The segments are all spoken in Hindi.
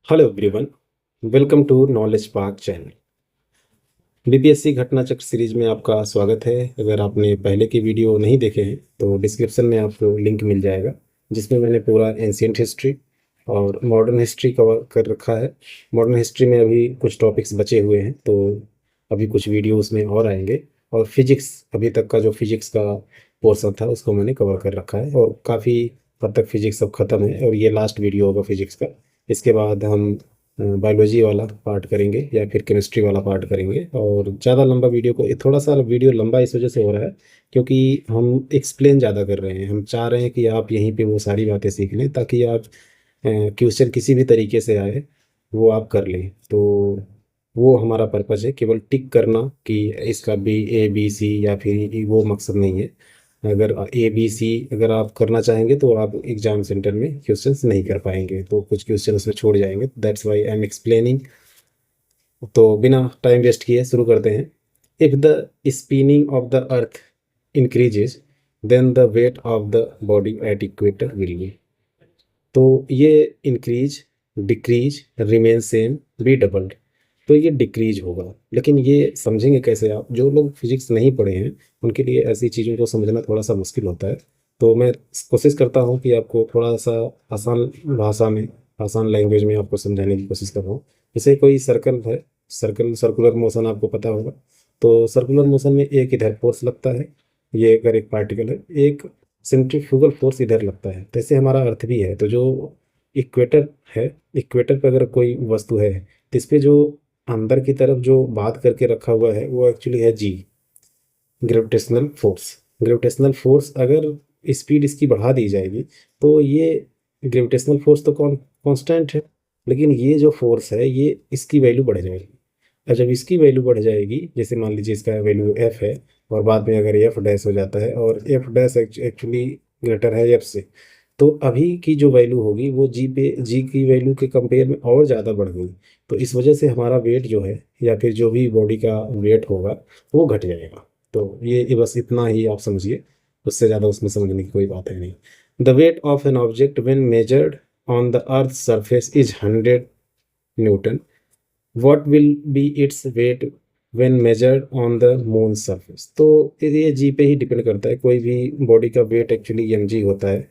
Hello everyone, welcome to knowledge park channel. BPSC घटना चक्र सीरीज में आपका स्वागत है। अगर आपने पहले की वीडियो नहीं देखे हैं तो डिस्क्रिप्शन में आपको लिंक मिल जाएगा, जिसमें मैंने पूरा एंशियंट हिस्ट्री और मॉडर्न हिस्ट्री कवर कर रखा है। मॉडर्न हिस्ट्री में अभी कुछ टॉपिक्स बचे हुए हैं, तो अभी कुछ वीडियो उसमें और आएंगे। और फिजिक्स, अभी तक का जो फिजिक्स का पोर्शन था उसको मैंने कवर कर रखा है, और काफ़ी हद तक फिजिक्स सब खत्म है, और ये लास्ट वीडियो होगा फिजिक्स का। इसके बाद हम बायोलॉजी वाला पार्ट करेंगे या फिर केमिस्ट्री वाला पार्ट करेंगे। और ज़्यादा लंबा वीडियो को, थोड़ा सा वीडियो लंबा इस वजह से हो रहा है क्योंकि हम एक्सप्लेन ज़्यादा कर रहे हैं। हम चाह रहे हैं कि आप यहीं पे वो सारी बातें सीख लें, ताकि आप क्वेश्चन किसी भी तरीके से आए वो आप कर लें। तो वो हमारा पर्पज़ है, केवल टिक करना कि इसका बी ए बी सी या फिर वो मकसद नहीं है। अगर ए बी सी अगर आप करना चाहेंगे तो आप एग्जाम सेंटर में क्वेश्चंस नहीं कर पाएंगे, तो कुछ क्वेश्चन उसमें छोड़ जाएंगे। That's why I am explaining. तो बिना टाइम वेस्ट किए शुरू करते हैं। If the spinning of the earth increases, then the weight of the body at equator will be. तो ये increase, decrease, remain same, be doubled. तो ये डिक्रीज होगा, लेकिन ये समझेंगे कैसे आप? जो लोग फिजिक्स नहीं पढ़े हैं उनके लिए ऐसी चीज़ों को समझना थोड़ा सा मुश्किल होता है। तो मैं कोशिश करता हूँ कि आपको थोड़ा सा आसान भाषा में, आसान लैंग्वेज में आपको समझाने की कोशिश कर रहा हूँ। जैसे कोई सर्कल है, सर्कुलर मोशन आपको पता होगा। तो सर्कुलर मोशन में एक इधर फोर्स लगता है, ये अगर एक पार्टिकल है, एक सेंट्रीफ्यूगल फोर्स इधर लगता है। तो ऐसे हमारा अर्थ भी है। तो जो इक्वेटर है, इक्वेटर पर अगर कोई वस्तु है तो इस पे जो अंदर की तरफ जो बात करके रखा हुआ है वो एक्चुअली है जी, ग्रेविटेशनल फोर्स। ग्रेविटेशनल फोर्स अगर स्पीड इसकी बढ़ा दी जाएगी तो ये ग्रेविटेशनल फोर्स तो कांस्टेंट है, लेकिन ये जो फोर्स है ये इसकी वैल्यू बढ़ जाएगी। और जब इसकी वैल्यू बढ़ जाएगी, जैसे मान लीजिए इसका वैल्यू एफ है, और बाद में अगर एफ डैश हो जाता है, और एफ डैश एक्चुअली ग्रेटर है एफ से, तो अभी की जो वैल्यू होगी वो जी पे, जी की वैल्यू के कंपेयर में और ज़्यादा बढ़ गई। तो इस वजह से हमारा वेट जो है, या फिर जो भी बॉडी का वेट होगा वो घट जाएगा। तो ये बस इतना ही आप समझिए, उससे ज़्यादा उसमें समझने की कोई बात है नहीं। The weight of an object when measured on the earth surface is 100 Newton. What will be its weight when measured on the moon surface. तो ये जी पे ही डिपेंड करता है। कोई भी बॉडी का वेट एक्चुअली एम जी होता है,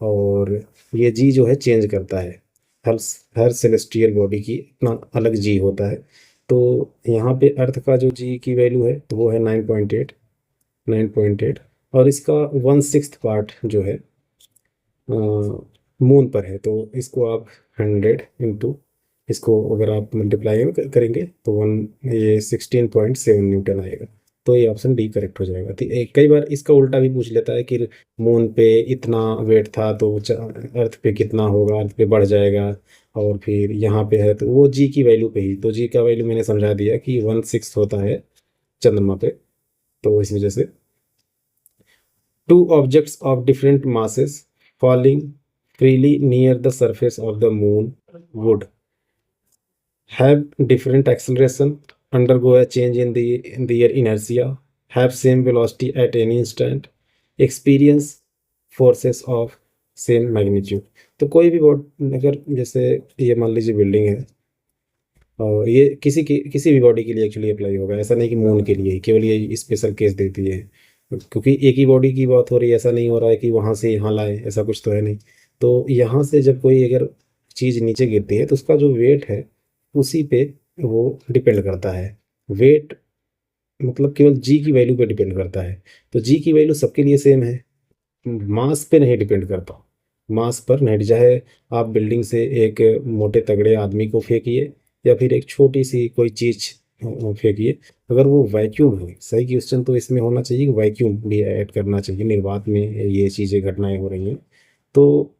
और ये जी जो है चेंज करता है। हर हर सेलेस्टियल बॉडी की अपना अलग जी होता है। तो यहाँ पे अर्थ का जो जी की वैल्यू है तो वो है 9.8, 9.8। और इसका 1/6 पार्ट जो है मून पर है। तो इसको आप 100 इसको अगर आप मल्टीप्लाई करेंगे तो वन ये 16.7 न्यूटन आएगा। तो ये ऑप्शन डी करेक्ट हो जाएगा। तो कई बार इसका उल्टा भी पूछ लेता है कि मून पे इतना वेट था तो अर्थ पे कितना होगा, अर्थ पे बढ़ जाएगा। और फिर यहाँ पे है तो वो जी की वैल्यू पे ही, तो जी का वैल्यू मैंने समझा दिया कि 1/6 होता है चंद्रमा पे। तो इस वजह से two objects of different masses falling freely near the surface of the moon would have different acceleration, undergo a change in their inertia, have same velocity at any instant, experience forces of same magnitude। तो कोई भी अगर जैसे ये मान लीजिए बिल्डिंग है, और ये किसी भी बॉडी के लिए एक्चुअली अप्लाई होगा, ऐसा नहीं कि मून के लिए ही केवल ये स्पेशल केस देती है। क्योंकि एक ही बॉडी की बात हो रही है, ऐसा नहीं हो रहा है कि वहाँ से यहाँ लाए, ऐसा कुछ तो है नहीं। तो यहाँ से जब कोई अगर चीज़ नीचे गिरती है तो उसका जो वेट है उसी पे वो डिपेंड करता है। वेट मतलब केवल जी की वैल्यू पे डिपेंड करता है। तो जी की वैल्यू सबके लिए सेम है, मास पे नहीं डिपेंड करता। मास पर नहीं, चाहे आप बिल्डिंग से एक मोटे तगड़े आदमी को फेंकिए या फिर एक छोटी सी कोई चीज फेंकिए, अगर वो वैक्यूम है। सही क्वेश्चन तो इसमें होना चाहिए कि वैक्यूम भी ऐड करना चाहिए, निर्वात में ये चीज़ें घटनाएं हो रही हैं। तो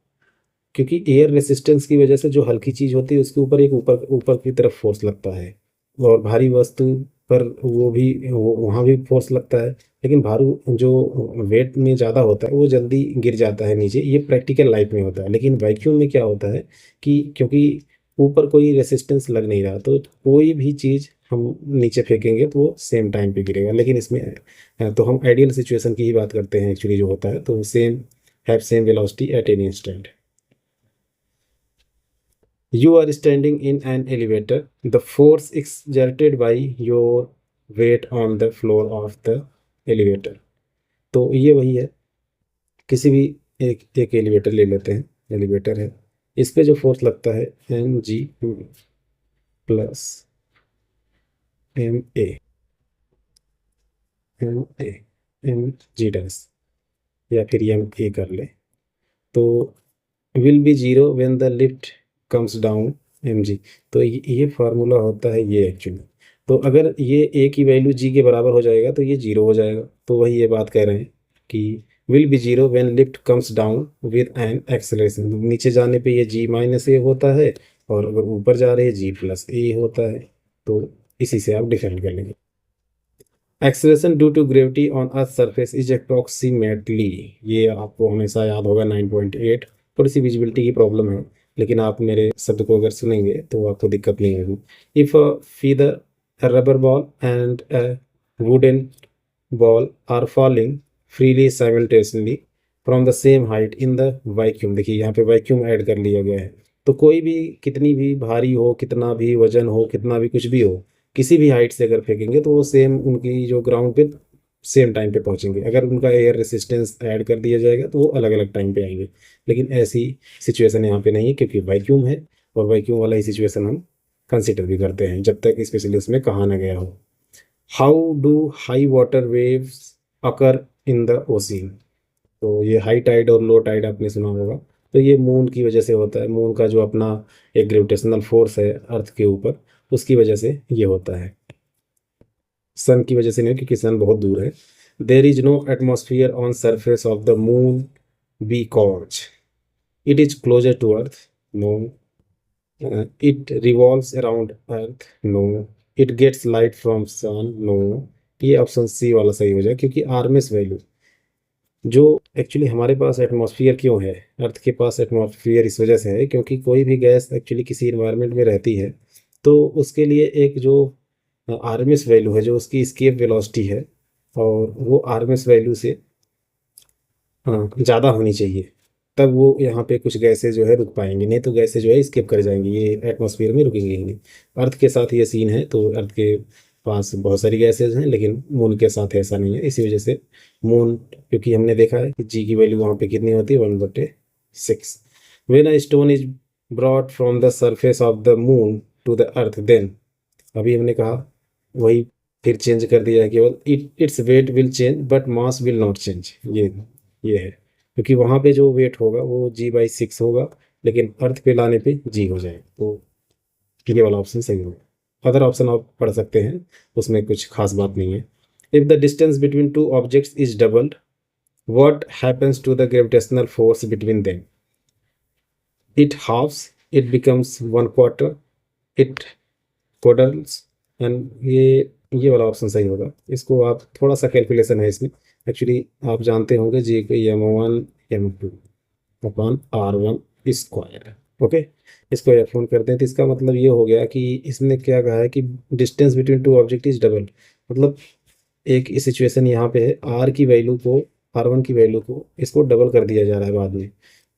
क्योंकि एयर रेसिस्टेंस की वजह से जो हल्की चीज़ होती है उसके ऊपर एक ऊपर ऊपर की तरफ फोर्स लगता है, और भारी वस्तु पर वो भी वहाँ भी फोर्स लगता है। लेकिन भारू जो वेट में ज़्यादा होता है वो जल्दी गिर जाता है नीचे, ये प्रैक्टिकल लाइफ में होता है। लेकिन वैक्यूम में क्या होता है कि क्योंकि ऊपर कोई रेसिस्टेंस लग नहीं रहा, तो कोई भी चीज़ हम नीचे फेंकेंगे तो वो सेम टाइम पे गिरेगा। लेकिन इसमें तो हम आइडियल सिचुएशन की ही बात करते हैं एक्चुअली जो होता है, तो same have same velocity at any instant. You are standing in an elevator. The force exerted by your weight on the floor of the elevator. तो ये वही है, किसी भी एक एक एलिवेटर ले लेते हैं, एलिवेटर है, इस पे जो फोर्स लगता है m g plus m a, m a, m g dash, या फिर एम ए कर ले, तो will be zero when the lift comes down m g. तो ये फार्मूला होता है ये एक्चुअली। तो अगर ये ए की वैल्यू जी के बराबर हो जाएगा तो ये जीरो हो जाएगा। तो वही ये बात कह रहे हैं कि will be zero when lift comes down with an acceleration. नीचे जाने पे ये जी माइनस ए होता है, और अगर ऊपर जा रहे हैं जी प्लस ए होता है। तो इसी से आप डिफाइन कर लेंगे। Acceleration due to gravity on earth surface is approximately, ये आपको हमेशा याद होगा 9.8। थोड़ी सी विजिबिलिटी की प्रॉब्लम है, लेकिन आप मेरे शब्द को अगर सुनेंगे तो आपको दिक्कत नहीं होगी। If feather a rubber ball and a wooden ball are falling freely simultaneously from the same height in the vacuum। देखिए यहाँ पे वैक्यूम ऐड कर लिया गया है। तो कोई भी कितनी भी भारी हो, कितना भी वजन हो, कितना भी कुछ भी हो, किसी भी हाइट से अगर फेंकेंगे तो वो सेम उनकी जो ग्राउंड पे सेम टाइम पे पहुंचेंगे। अगर उनका एयर रेसिस्टेंस ऐड कर दिया जाएगा तो वो अलग अलग टाइम पे आएंगे, लेकिन ऐसी सिचुएशन यहाँ पे नहीं है क्योंकि वैक्यूम है, और वैक्यूम वाला ही सिचुएशन हम कंसिडर भी करते हैं जब तक स्पेशली उसमें कहा ना गया हो। How do high water waves occur in the ocean. तो ये हाई टाइड और लो टाइड आपने सुना होगा। तो ये मून की वजह से होता है। मून का जो अपना एक ग्रेविटेशनल फोर्स है अर्थ के ऊपर, उसकी वजह से ये होता है। सन की वजह से नहीं, क्योंकि सन बहुत दूर है। There is no atmosphere on surface of the moon because it is closer to earth. No. It revolves around earth. No. It gets light from sun. No. ये ऑप्शन सी वाला सही हो जाए, क्योंकि आरएमएस वैल्यू जो एक्चुअली हमारे पास एटमॉस्फेयर क्यों है, अर्थ के पास एटमॉस्फेयर इस वजह से है क्योंकि कोई भी गैस एक्चुअली किसी इन्वायरमेंट में रहती है तो उसके लिए एक जो आरएमएस वैल्यू है, जो उसकी एस्केप वेलोसिटी है, और वो आरएमएस वैल्यू से ज़्यादा होनी चाहिए, तब वो यहाँ पे कुछ गैसें जो है रुक पाएंगी। नहीं तो गैसें जो है स्केप कर जाएंगी, ये एटमॉस्फेयर में रुकेंगी ही नहीं। अर्थ के साथ ये सीन है। तो अर्थ के पास बहुत सारी गैसेज हैं, लेकिन मून के साथ ऐसा नहीं है। इसी वजह से मून, क्योंकि हमने देखा है कि जी की वैल्यू वहाँ पे कितनी होती है, 1/6। When a stone is brought from the surface of the moon to the earth then, अभी हमने कहा वही फिर चेंज कर दिया है, केवल its weight will change but mass will not change. ये है, क्योंकि वहाँ पे जो वेट होगा वो g/6 होगा, लेकिन अर्थ पे लाने पे जी हो जाएगा। तो ये वाला ऑप्शन सही होगा। अदर ऑप्शन आप पढ़ सकते हैं, उसमें कुछ खास बात नहीं है। If the distance between two objects is doubled, what happens to the gravitational force between them? It halves, it becomes 1/4, it quadruples, and ये वाला ऑप्शन सही होगा। इसको आप थोड़ा सा कैलकुलेशन है इसमें, एक्चुअली आप जानते होंगे जी को m1 m2 upon r1 square. Okay, इसको एफ1 करते हैं तो इसका मतलब ये हो गया कि इसने क्या कहा है कि distance between to object is double. मतलब एक सिचुएशन यहाँ पे है, आर की वैल्यू को, r1 की वैल्यू को इसको डबल कर दिया जा रहा है बाद में।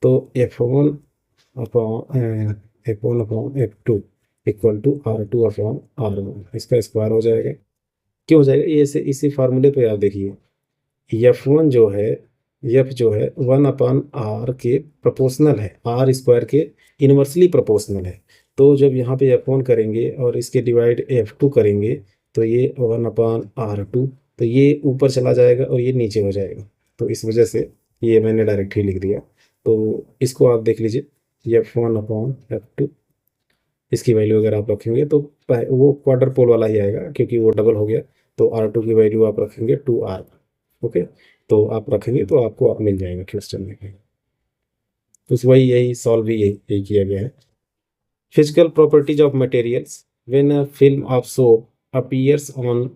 तो f1 upon f2 equal to r2 upon r1, इसका स्क्वायर हो जाएगा। क्यों हो जाएगा ये? इसी फार्मूले पे आप देखिए, f1 जो है, एफ जो है 1/r के प्रोपोर्शनल है, आर स्क्वायर के इनवर्सली प्रोपोर्शनल है। तो जब यहाँ पे f1 करेंगे और इसके डिवाइड f2 करेंगे तो ये 1/r2, तो ये ऊपर चला जाएगा और ये नीचे हो जाएगा। तो इस वजह से ये मैंने डायरेक्ट ही लिख दिया। तो इसको आप देख लीजिए, f1/f2, इसकी वैल्यू अगर आप रखेंगे तो वो क्वार्टर पोल वाला ही आएगा, क्योंकि वो डबल हो गया। तो r2 की वैल्यू आप रखेंगे 2r। ओके, तो आप रखेंगे तो आपको आप मिल जाएगा क्वेश्चन में। तो वही यही सॉल्व भी यही किया गया है। Physical properties of materials. When a film of soap appears on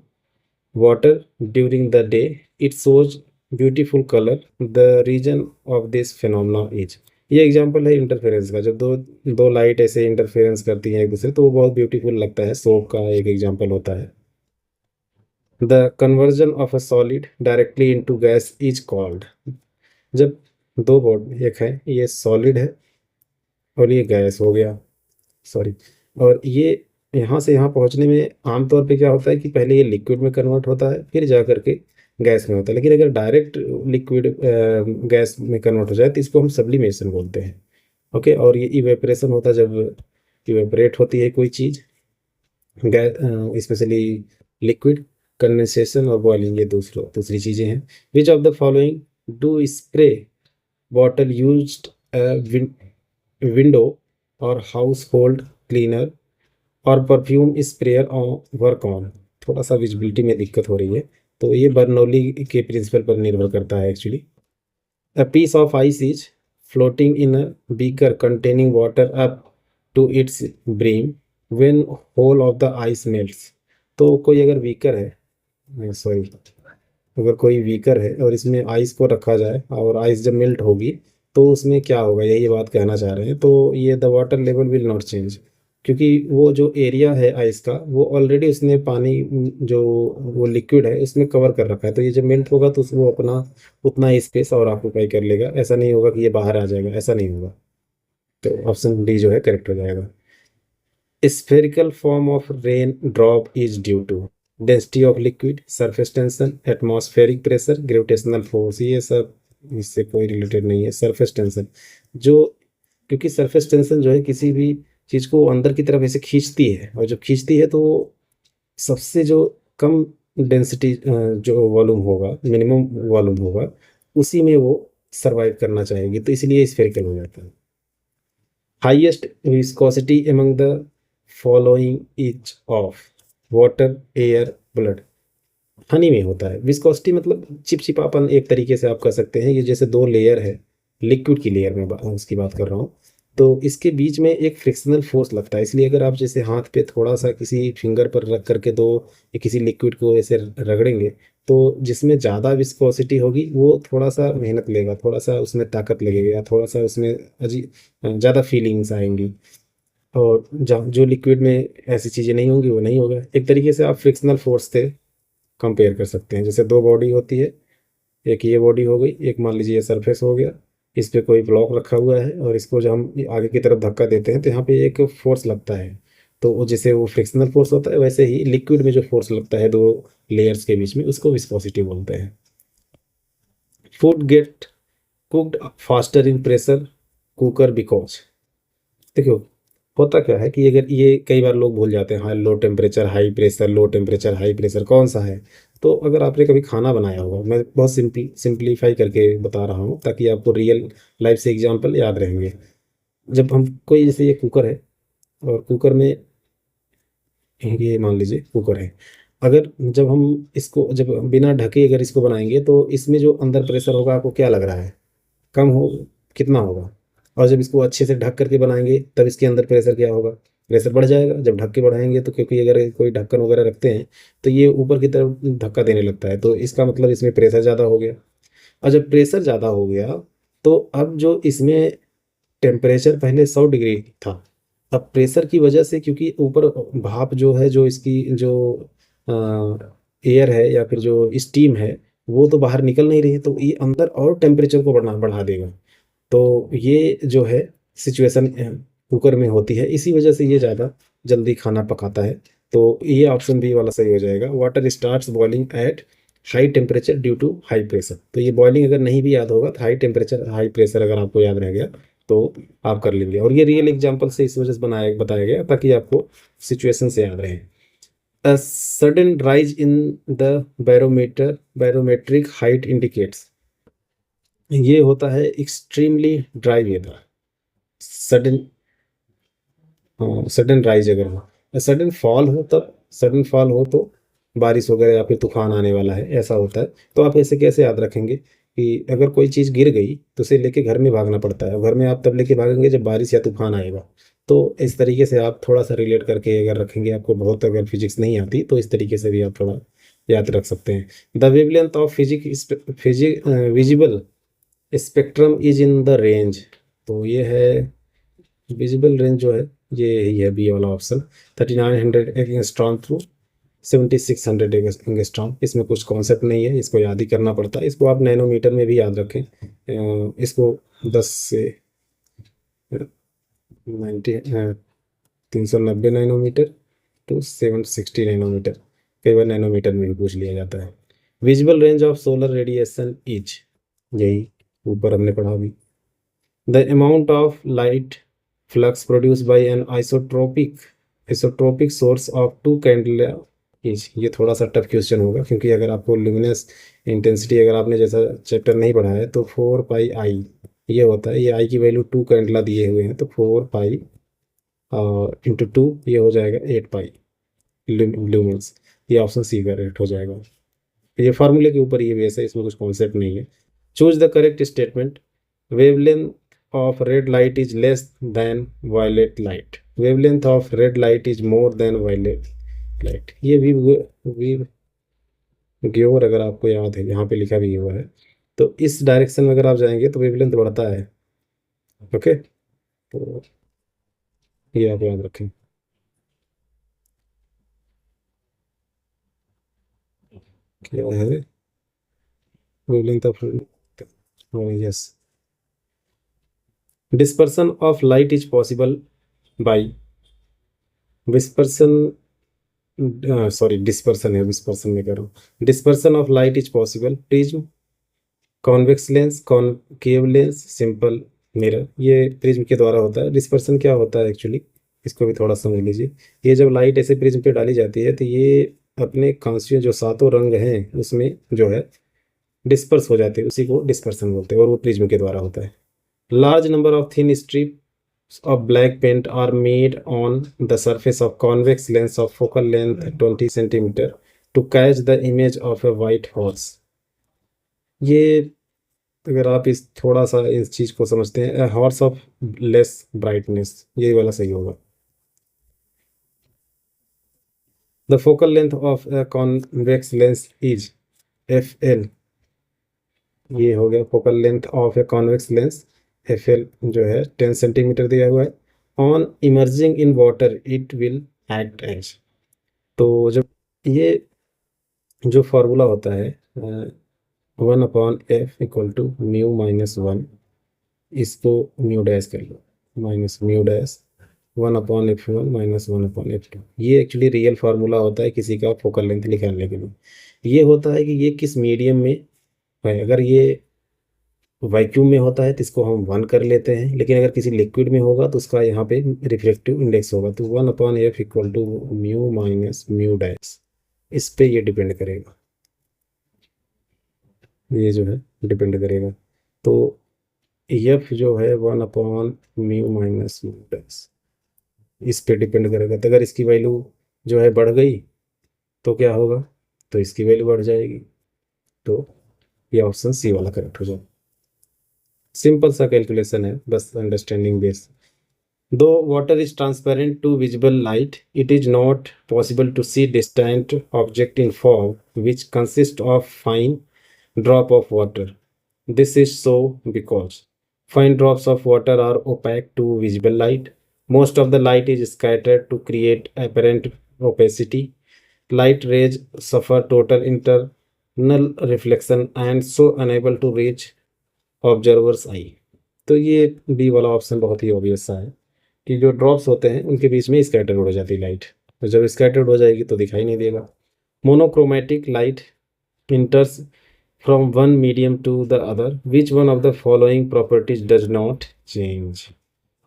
water during the day it shows beautiful colour. The reason of this phenomena is. ये एग्जांपल है इंटरफेरेंस का। जब दो दो लाइट ऐसे इंटरफेरेंस करती हैं एक दूसरे, तो वो बहुत ब्यूटीफुल लगता है। सोप का एक एग्जांपल होता है। The conversion of a solid directly into gas is called. जब दो बॉडी, एक है ये सॉलिड है और ये गैस हो गया, सॉरी। और ये यहाँ से यहाँ पहुँचने में आमतौर पे क्या होता है कि पहले ये लिक्विड में कन्वर्ट होता है, फिर जा करके गैस में होता है। लेकिन अगर डायरेक्ट लिक्विड गैस में कन्वर्ट हो जाए तो इसको हम सब्लिमेशन बोलते हैं। ओके। और ये इवेपरेशन होता है जब इवेपरेट होती है कोई चीज़, गैस स्पेशली लिक्विड। कंडेंसेशन और बॉइलिंग ये दूसरी चीज़ें हैं। विच of the following do spray bottle used window और हाउस होल्ड क्लीनर और परफ्यूम स्प्रेयर वर्क ऑन। थोड़ा सा विजिबिलिटी में दिक्कत हो रही है, तो ये बर्नौली के प्रिंसिपल पर निर्भर करता है actually. A piece of ice is floating in a beaker containing water up to its brim when whole of the ice melts. तो कोई अगर बीकर है, सॉरी, अगर कोई बीकर है और इसमें आइस को रखा जाए और आइस जब मेल्ट होगी तो उसमें क्या होगा, यही बात कहना चाह रहे हैं। तो ये the water level will not change, क्योंकि वो जो एरिया है आइस का वो ऑलरेडी उसने पानी जो वो लिक्विड है उसमें कवर कर रखा है। तो ये जब मेल्ट होगा तो वो अपना उतना स्पेस और ऑक्यूपाई कर लेगा। ऐसा नहीं होगा कि ये बाहर आ जाएगा, ऐसा नहीं होगा। तो ऑप्शन डी जो है करेक्ट हो जाएगा। Spherical form of rain drop is due to density of liquid, surface tension, atmospheric pressure, gravitational force। ये सब इससे कोई रिलेटेड नहीं है। सरफेस टेंशन जो, क्योंकि सरफेस टेंशन जो है किसी भी चीज़ को अंदर की तरफ ऐसे खींचती है, और जब खींचती है तो सबसे जो कम डेंसिटी जो वॉल्यूम होगा, मिनिमम वॉल्यूम होगा, उसी में वो सर्वाइव करना चाहेगी, तो इसलिए स्फेरिकल हो जाता है। Highest viscosity among the following each of water, air, blood. Honey में होता है विस्कोसिटी, मतलब चिपचिपापन एक तरीके से आप कह सकते हैं। ये जैसे दो लेयर है, लिक्विड की लेयर में उसकी बात कर रहा हूँ, तो इसके बीच में एक फ्रिक्शनल फोर्स लगता है। इसलिए अगर आप जैसे हाथ पे थोड़ा सा किसी फिंगर पर रख करके दो या किसी लिक्विड को ऐसे रगड़ेंगे, तो जिसमें ज़्यादा विस्कोसिटी होगी वो थोड़ा सा मेहनत लेगा, थोड़ा सा उसमें ताकत लगेगी, या थोड़ा सा उसमें अजीब ज़्यादा फीलिंग्स आएंगी। और जो लिक्विड में ऐसी चीज़ें नहीं होंगी वो नहीं होगा। एक तरीके से आप फ्रिक्शनल फोर्स से कंपेयर कर सकते हैं। जैसे दो बॉडी होती है, एक ये बॉडी हो गई, एक मान लीजिए ये सरफेस हो गया, इस पे कोई ब्लॉक रखा हुआ है और इसको जब हम आगे की तरफ धक्का देते हैं तो यहाँ पे एक फोर्स लगता है। तो वो जैसे वो फ्रिक्शनल फोर्स होता है, वैसे ही लिक्विड में जो फोर्स लगता है दो लेयर्स के बीच में, उसको विस्कोसिटी बोलते हैं। Food gate cooked faster in pressure cooker because, देखो होता क्या है कि अगर ये कई बार लोग भूल जाते हैं, हाँ low temperature high pressure, low temperature high pressure कौन सा है। तो अगर आपने कभी खाना बनाया होगा, मैं बहुत सिंपलीफाई करके बता रहा हूँ ताकि आपको रियल लाइफ से एग्जांपल याद रहेंगे। जब हम कोई, जैसे ये कुकर है और कुकर में, ये मान लीजिए कुकर है, अगर जब हम इसको जब बिना ढके अगर इसको बनाएंगे तो इसमें जो अंदर प्रेशर होगा आपको क्या लग रहा है, कम हो, कितना होगा। और जब इसको अच्छे से ढक करके बनाएंगे तब इसके अंदर प्रेशर क्या होगा, प्रेशर बढ़ जाएगा। जब ढक के बढ़ाएंगे तो, क्योंकि अगर कोई ढक्कन वगैरह रखते हैं तो ये ऊपर की तरफ धक्का देने लगता है, तो इसका मतलब इसमें प्रेशर ज़्यादा हो गया। और जब प्रेशर ज़्यादा हो गया तो अब जो इसमें टेम्परेचर पहले 100 डिग्री था, अब प्रेशर की वजह से, क्योंकि ऊपर भाप जो है, जो इसकी जो एयर है या फिर जो स्टीम है, वो तो बाहर निकल नहीं रही है, तो ये अंदर और टेम्परेचर को बढ़ा बढ़ा देगा। तो ये जो है सिचुएशन कुकर में होती है, इसी वजह से ये ज़्यादा जल्दी खाना पकाता है। तो ये ऑप्शन बी वाला सही हो जाएगा। Water starts boiling at high temperature due to high pressure. तो ये बॉइलिंग अगर नहीं भी याद होगा तो हाई टेम्परेचर हाई प्रेशर अगर आपको याद रह गया तो आप कर लेंगे। और ये रियल एग्जाम्पल से इस वजह से बताया गया ताकि आपको सिचुएशन से याद रहे। A sudden rise in the barometric height indicates, ये होता है extremely dry weather. Sudden, sudden rise अगर हो, सडन फॉल हो, तब सडन फॉल हो तो बारिश वगैरह या फिर तूफान आने वाला है, ऐसा होता है। तो आप ऐसे कैसे याद रखेंगे कि अगर कोई चीज़ गिर गई तो उसे लेके घर में भागना पड़ता है, घर में आप तब लेके भागेंगे जब बारिश या तूफान आएगा। तो इस तरीके से आप थोड़ा सा रिलेट करके अगर रखेंगे, आपको बहुत अगर फिजिक्स नहीं आती तो इस तरीके से भी आप थोड़ा याद रख सकते हैं। The wavelength of visible spectrum is in the range. तो ये है विजिबल रेंज जो है, ये यही है बी वाला ऑप्शन। 3900 angstrom to 7600 angstrom. इसमें कुछ कॉन्सेप्ट नहीं है, इसको याद ही करना पड़ता है। इसको आप नैनोमीटर में भी याद रखें। इसको 10 से 90 390 नैनोमीटर टू 760 नैनोमीटर, कई बार नैनोमीटर में भी पूछ लिया जाता है। Visible range of solar radiation is, यही ऊपर हमने पढ़ा अभी। The amount of light flux produce by an isotropic source of two candela is, ये थोड़ा सा टफ क्वेश्चन होगा, क्योंकि अगर आपको ल्यूमिनस इंटेंसिटी अगर आपने जैसा चैप्टर नहीं पढ़ा है तो 4 पाई आई ये होता है। ये आई की वैल्यू 2 कैंडला दिए हुए हैं, तो 4 पाई इंटू 2 ये हो जाएगा 8 पाई ल्यूमिन्स। ये ऑप्शन सी करेक्ट हो जाएगा। ये फार्मूले के ऊपर ये बेस है, इसमें कुछ कॉन्सेप्ट नहीं है। Choose the correct statement. Wavelength of red light is less than violet light, wavelength of red light is more than violet light. ये भी ग्योर अगर आपको याद है, यहाँ पे लिखा भी हुआ है, तो इस डायरेक्शन में अगर आप जाएंगे तो वेवलेंथ बढ़ता है। ओके, तो ये आप याद रखें। क्या है wavelength of, yes, dispersion of light is possible by dispersion, sorry dispersion है, डिस्पर्सन में कर रहा हूँ। Dispersion of light is possible prism, convex lens, concave lens, simple mirror. ये प्रिज्म के द्वारा होता है। डिस्पर्सन क्या होता है एक्चुअली, इसको भी थोड़ा समझ लीजिए। ये जब लाइट ऐसे प्रिज्म पे डाली जाती है तो ये अपने कांस्टिट्यूएंट जो सातों रंग हैं उसमें जो है डिस्पर्स हो जाते हैं, उसी को डिस्पर्सन बोलते हैं, और वो प्रिज्म के द्वारा होता है। Large number of thin strips of black paint are made on the surface of convex lens of focal length 20 centimeter to catch the image of a white horse। ये अगर आप इस थोड़ा सा इस चीज को समझते हैं, हॉर्स ऑफ लेस ब्राइटनेस, ये वाला सही होगा। The focal length of a convex lens is FL, ये हो गया focal length of a convex lens. FL जो है 10 सेंटीमीटर दिया हुआ है। On emerging in water it will act as, तो जब ये जो फार्मूला होता है 1/f equal to mu minus 1, इसको म्यू डैश कर लो, minus mu dash 1/f1 minus 1/f2। ये एक्चुअली रियल फार्मूला होता है किसी का फोकल लेंथ निकालने के लिए। ये होता है कि ये किस मीडियम में है। अगर ये वैक्यूम में होता है तो इसको हम 1 कर लेते हैं, लेकिन अगर किसी लिक्विड में होगा तो उसका यहाँ पे रिफ्रैक्टिव इंडेक्स होगा, तो 1/f equal to mu minus mu dash, इस पे ये डिपेंड करेगा, ये जो है डिपेंड करेगा। तो एफ जो है 1/म्यू माइनस म्यू डैश, इस पे डिपेंड करेगा। तो अगर इसकी वैल्यू जो है बढ़ गई तो क्या होगा, तो इसकी वैल्यू बढ़ जाएगी, तो ये ऑप्शन सी वाला करेक्ट हो जाएगा। सिंपल सा कैलकुलेशन है, बस अंडरस्टैंडिंग बेस। दो water is transparent to visible light, it is not possible to see distant object in fog which consist of fine drop of water. This is so because fine drops of water are opaque to visible light. Most of the light is scattered to create apparent opacity. Light rays suffer total internal reflection and so unable to reach observer's eye. तो ये बी वाला ऑप्शन बहुत ही ऑब्वियस सा है कि जो ड्रॉप्स होते हैं उनके बीच में स्कैटर्ड हो जाती है लाइट, तो जब स्कैटर्ड हो जाएगी तो दिखाई नहीं देगा। Monochromatic light enters from one medium to the other, which one of the following properties does not change।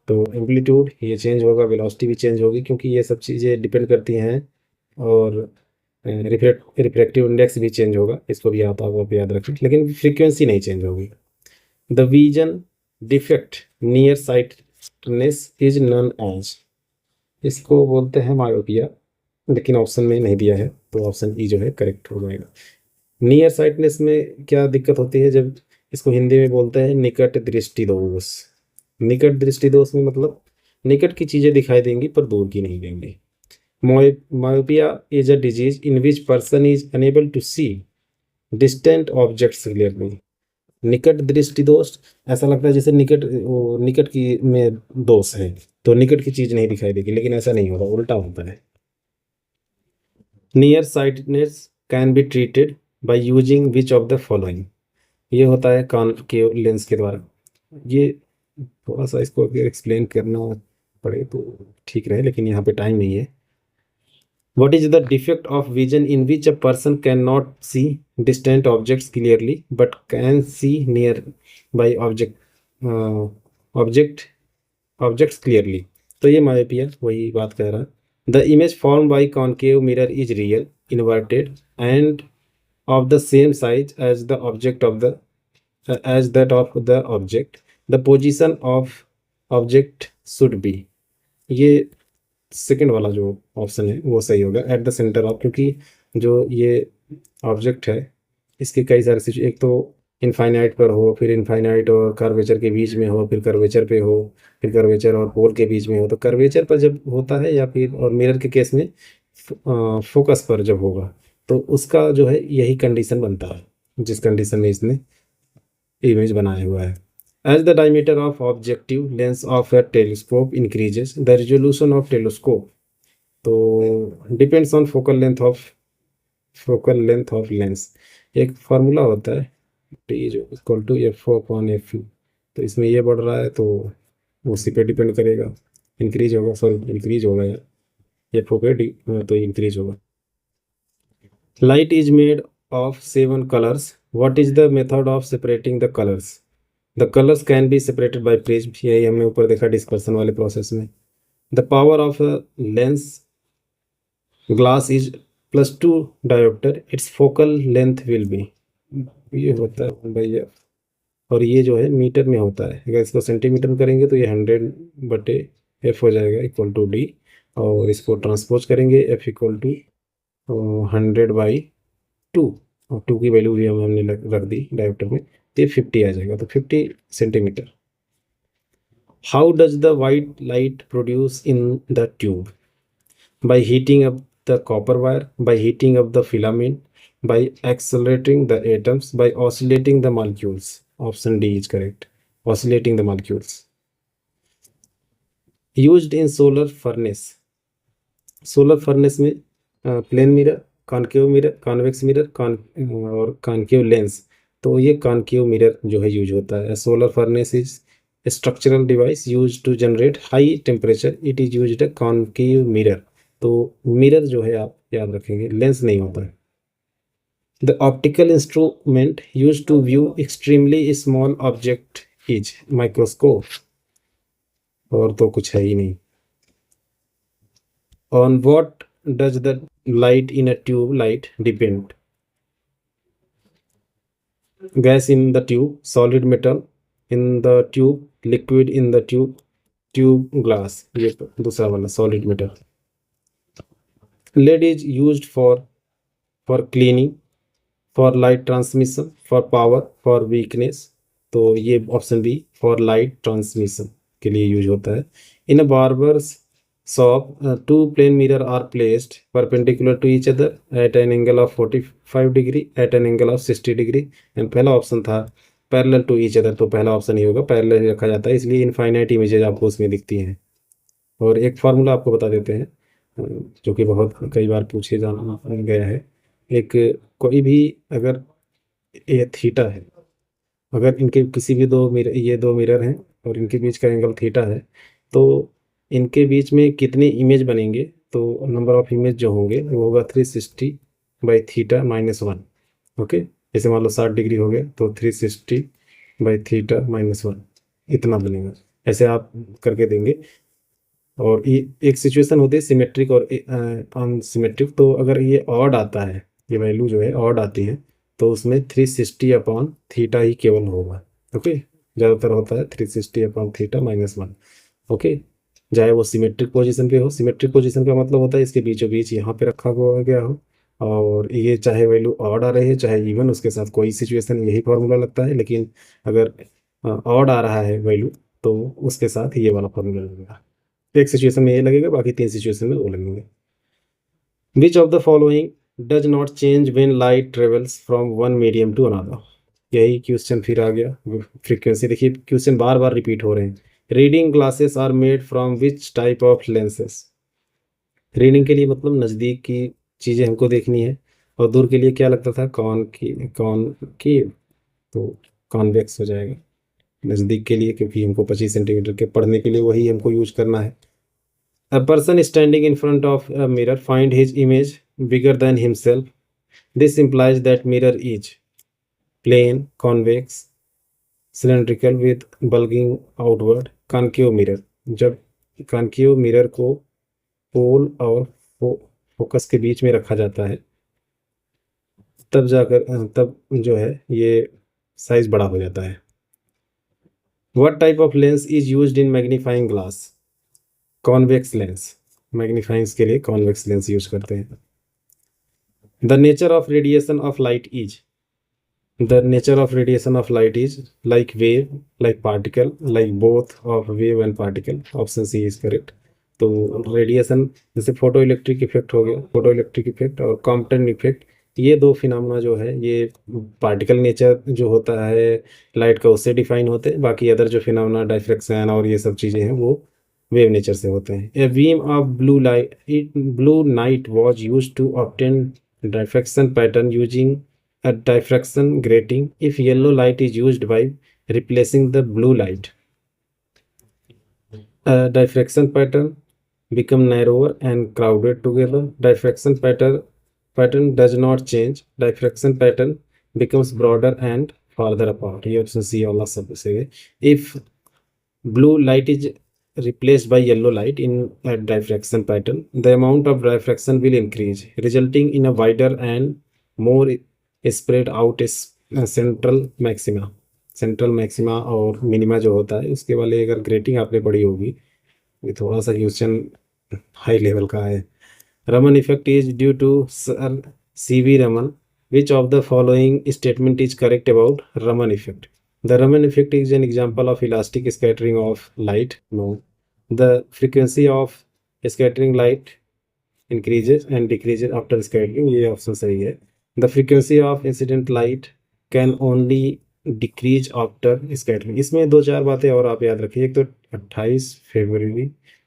तो एम्पलीट्यूड ये चेंज होगा, वेलोसिटी भी चेंज होगी, क्योंकि ये सब चीज़ें डिपेंड करती हैं, और रिफ्रैक्टिव इंडेक्स भी चेंज होगा, इसको भी आप याद रखें, लेकिन फ्रीक्वेंसी नहीं चेंज होगी। The vision defect nearsightedness is known as, इसको बोलते हैं मायोपिया, लेकिन ऑप्शन में नहीं दिया है, तो ऑप्शन ई जो है करेक्ट हो जाएगा। नियर साइटनेस में क्या दिक्कत होती है, जब इसको हिंदी में बोलते हैं निकट दृष्टि दोष। निकट दृष्टि दोष में मतलब निकट की चीज़ें दिखाई देंगी पर दूर की नहीं देंगी। Myopia is a disease in which person is unable to see distant objects clearly. निकट दृष्टि दोष ऐसा लगता है जैसे निकट की में दोष है तो निकट की चीज़ नहीं दिखाई देगी, लेकिन ऐसा नहीं होगा, उल्टा होता है। Near sightedness can be treated by using which of the following, ये होता है कान के लेंस के द्वारा। ये थोड़ा सा इसको एक्सप्लेन करना पढ़े तो ठीक रहे, लेकिन यहाँ पे टाइम नहीं है। What is the defect of vision in which a person cannot see distant objects clearly but can see nearby uh, object objects clearly? तो ये myopia वही बात कह रहा है। The image formed by concave mirror is real, inverted, and of the same size as the object of the as that of the object. The position of object should be, ये सेकंड वाला जो ऑप्शन है वो सही होगा, एट द सेंटर ऑफ, क्योंकि जो ये ऑब्जेक्ट है इसके कई सारे सिचुएशन, एक तो इनफाइनाइट पर हो, फिर इनफाइनाइट और कर्वेचर के बीच में हो, फिर कर्वेचर पे हो, फिर कर्वेचर और पोल के बीच में हो। तो कर्वेचर पर जब होता है या फिर और मिरर के केस में फोकस पर जब होगा तो उसका जो है यही कंडीशन बनता है जिस कंडीशन में इसने इमेज बनाया हुआ है। As the diameter of objective lens of a telescope increases, the resolution of telescope तो depends on focal length of lens। एक फार्मूला होता है T equal to f upon f u, तो इसमें ये बढ़ रहा है तो उसी पे डिपेंड करेगा, इंक्रीज होगा, सॉरी इंक्रीज होगा यार, एफ पे तो इंक्रीज होगा। Light is made of 7 colours, what is the method of separating the colours? The colours can be separated by prism, यही हमने ऊपर देखा डिस्पर्सन वाले प्रोसेस में। The power of a lens glass is +2 dioptre, it's focal length will be, ये होता है भैया, और ये जो है मीटर में होता है। अगर इसको सेंटीमीटर में करेंगे तो ये 100/f हो जाएगा इक्वल टू d, और इसको ट्रांसपोज करेंगे f इक्वल टू 100/2, और 2 की वैल्यू भी हमने रख दी डायोप्टर में, तो 50 आ जाएगा, तो 50 centimetre. How does the white light produce in the tube? By heating up the copper wire, by heating up the filament, by accelerating the atoms, by oscillating the molecules. Option D is correct, oscillating the molecules. Used in solar furnace, solar furnace में plane mirror, concave mirror, convex mirror, और कॉनकेव लेंस, तो ये कॉनकेव मिरर जो है यूज होता है। Solar furnace is structural device use to generate high temperature, it is used a concave mirror, तो मिरर जो है आप याद रखेंगे, लेंस नहीं होता है। The optical instrument use to view extremely small object is microscope, और तो कुछ है ही नहीं। On what does the light in a tube light depend? Gas in the tube, solid metal in the tube, liquid in the tube glass, ये दूसरा वाला solid metal। lead is used for cleaning, for light transmission, for power, for weakness, तो ये option B for light transmission के लिए यूज होता है। in a barber's shop, 2 plane mirror are placed perpendicular to each other at an angle of 45 degree, at an angle of 60 degree, and पहला ऑप्शन था पैरेलल टू ईच अदर, तो पहला ऑप्शन ही होगा, पैरेलल रखा जाता है इसलिए इनफाइनाइट इमेजेस आपको उसमें दिखती हैं। और एक फार्मूला आपको बता देते हैं जो कि बहुत कई बार पूछे जाना गया है। एक कोई भी अगर ये थीटा है, अगर इनके किसी भी दो मिरर, ये दो मिरर हैं और इनके बीच का एंगल थीटा है, तो इनके बीच में कितने इमेज बनेंगे, तो नंबर ऑफ इमेज जो होंगे वो होगा 360/θ-1। ओके, जैसे मान लो 60 डिग्री हो गया तो 360/θ-1 इतना बनेगा, ऐसे आप करके देंगे। और ये एक सिचुएशन होती है सिमेट्रिक और अनसिमेट्रिक, तो अगर ये ऑड आता है, ये वैल्यू जो है ऑड आती है, तो उसमें 360/θ ही केवल होगा। ओके, ज़्यादातर होता है 360/θ-1। ओके, चाहे वो सिमेट्रिक पोजीशन पे हो, सिमेट्रिक पोजीशन का मतलब होता है इसके बीचों बीच यहाँ पे रखा हुआ गया हो, और ये चाहे वैल्यू ऑड आ रही है चाहे इवन, उसके साथ कोई सिचुएशन यही फॉर्मूला लगता है। लेकिन अगर ऑड आ रहा है वैल्यू तो उसके साथ ये वाला फॉर्मूला लगेगा, एक सिचुएशन में ये लगेगा, बाकी 3 सिचुएशन में वो लगेंगे। Which of the following does not change when light travels from one medium to another? यही क्वेश्चन फिर आ गया, फ्रीक्वेंसी देखिए क्वेश्चन बार बार रिपीट हो रहे हैं। Reading glasses are made from which type of lenses? Reading के लिए मतलब नज़दीक की चीज़ें हमको देखनी है, और दूर के लिए क्या लगता था, कौन की, तो कॉन्वेक्स हो जाएगा नज़दीक के लिए, क्योंकि हमको 25 सेंटीमीटर के पढ़ने के लिए वही हमको यूज करना है। A person standing in front of a mirror find his image bigger than himself. This implies that mirror is plane, convex, cylindrical with bulging outward. Concave mirror, जब कॉन्केव मिरर को पोल और फोकस के बीच में रखा जाता है तब जाकर तब जो है ये साइज बड़ा हो जाता है। What type of lens is used in magnifying glass? Convex lens. Magnifying के लिए कॉन्वेक्स लेंस यूज करते हैं। The nature of radiation of light is. The nature of radiation of light is like wave, like particle, like both of wave and particle. Option C is correct. तो रेडिएशन जैसे फोटो इलेक्ट्रिक इफेक्ट हो गया, फोटो इलेक्ट्रिक इफेक्ट और कॉम्पटन इफेक्ट, ये दो फिनोमेना जो है ये पार्टिकल नेचर जो होता है लाइट का उससे डिफाइन होते हैं। बाकी अदर जो फिनोमेना डायफ्रैक्शन और ये सब चीज़ें हैं वो वेव नेचर से होते हैं। A beam of blue light was use to obtain diffraction pattern using a diffraction grating if yellow light is used by replacing the blue light. A diffraction pattern become narrower and crowded together. Diffraction pattern does not change. Diffraction pattern becomes broader and farther apart. ये ऑप्शन सी वाला सब से है। If blue light is replaced by yellow light in a diffraction pattern, the amount of diffraction will increase, resulting in a wider and more spread out central maxima और मिनिमा जो होता है उसके वाले अगर ग्रेटिंग आपने पढ़ी होगी, ये थोड़ा सा क्वेश्चन हाई लेवल का है। Raman effect is due to sir C V. Raman. Which of the following statement is correct about Raman effect? The Raman effect is an example of elastic scattering of light. No. The frequency of scattering light increases and decreases after scattering, ये ऑप्शन सही है। The frequency of incident light can only decrease after scattering। इसमें दो चार बातें और आप याद रखिए। एक तो 28 फरवरी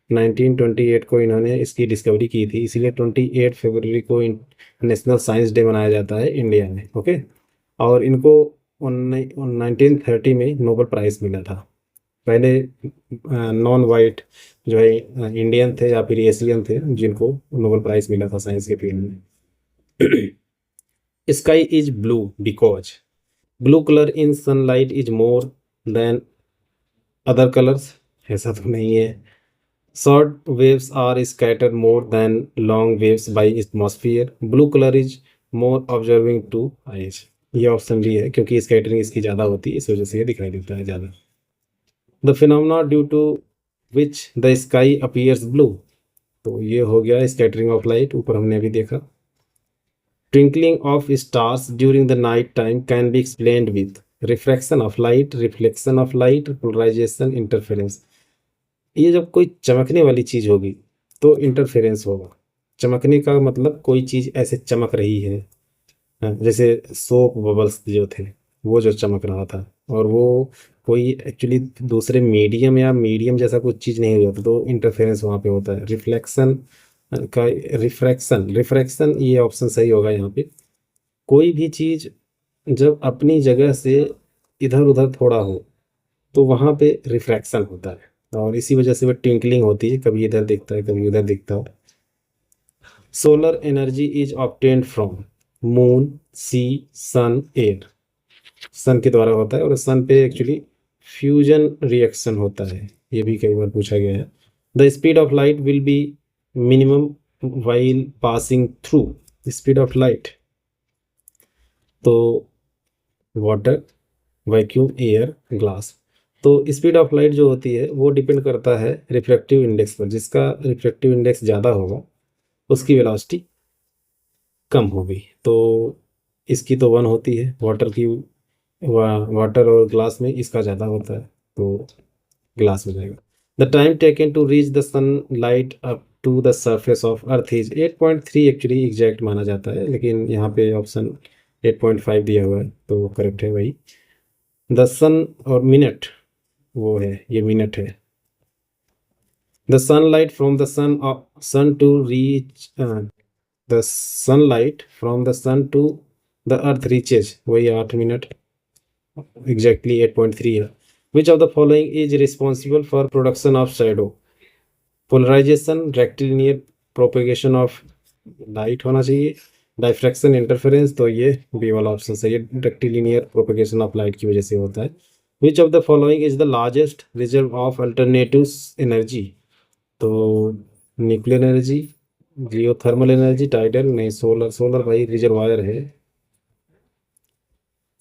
1928 को इन्होंने इसकी डिस्कवरी की थी, इसीलिए 28 फरवरी को नेशनल साइंस डे मनाया जाता है इंडिया में। ओके। और इनको 1930 में नोबेल प्राइज़ मिला था। पहले नॉन वाइट जो है इंडियन थे या फिर एशियन थे जिनको नोबेल प्राइज़ मिला था साइंस के फील्ड में। Sky is blue because blue color in sunlight is more than other colors। ऐसा तो नहीं है। Short waves are scattered more than long waves by atmosphere। Blue color is more observing to eyes। ये ऑप्शन भी है क्योंकि स्कैटरिंग इसकी ज़्यादा होती है, इस वजह से ये दिखाई देता है ज़्यादा। The phenomena due to which the sky appears blue। तो ये हो गया स्कैटरिंग ऑफ लाइट, ऊपर हमने अभी देखा। Twinkling of stars during the night time can be explained with refraction of light, reflection of light, polarization, interference। ये जब कोई चमकने वाली चीज़ होगी तो इंटरफेरेंस होगा। चमकने का मतलब कोई चीज़ ऐसे चमक रही है, जैसे सोप बबल्स जो थे वो जो चमक रहा था, और वो कोई एक्चुअली दूसरे मीडियम जैसा कुछ चीज़ नहीं होता, तो इंटरफेरेंस वहाँ पे होता है। रिफ्लेक्शन का रिफ्रैक्शन ये ऑप्शन सही होगा यहाँ पे। कोई भी चीज़ जब अपनी जगह से इधर उधर थोड़ा हो तो वहाँ पे रिफ्रैक्शन होता है और इसी वजह से वो ट्विंकलिंग होती है, कभी इधर दिखता है कभी उधर दिखता है। Solar energy is obtained from moon, sea, sun, air. Sun के द्वारा होता है और सन पे एक्चुअली फ्यूजन रिएक्शन होता है, ये भी कई बार पूछा गया है। The speed of light will be minimum while passing through speed of light। तो वाटर, वैक्यूम, एयर, ग्लास। तो स्पीड ऑफ लाइट जो होती है वो डिपेंड करता है रिफ्रैक्टिव इंडेक्स पर। जिसका रिफ्रैक्टिव इंडेक्स ज़्यादा होगा उसकी वेलोसिटी कम होगी। तो इसकी तो 1 होती है, वाटर और ग्लास में इसका ज़्यादा होता है तो ग्लास हो जाएगा। The time taken to reach the sun light up to the surface of earth is 8.3 actually exact माना जाता है, लेकिन यहाँ पे ऑप्शन 8.5 दिया हुआ है तो करेक्ट है वही। द सन और मिनट वो है, ये मिनट है। The sunlight from the sun to reach the sunlight from the sun to the earth reaches, वही 8 मिनट एग्जैक्टली 8.3 है। Which of the following is responsible for production of shadow? Polarization, rectilinear propagation of light होना चाहिए। डाइफ्रैक्शन, इंटरफेरेंस, तो ये बी वाला ऑप्शन सही है, रेक्टिलिनियर प्रोपेगेशन ऑफ लाइट की वजह से होता है। Which of the following is the largest reserve of alternative energy? तो nuclear energy, geothermal energy, tidal नहीं, सोलर। सोलर भाई रिजर्वायर है।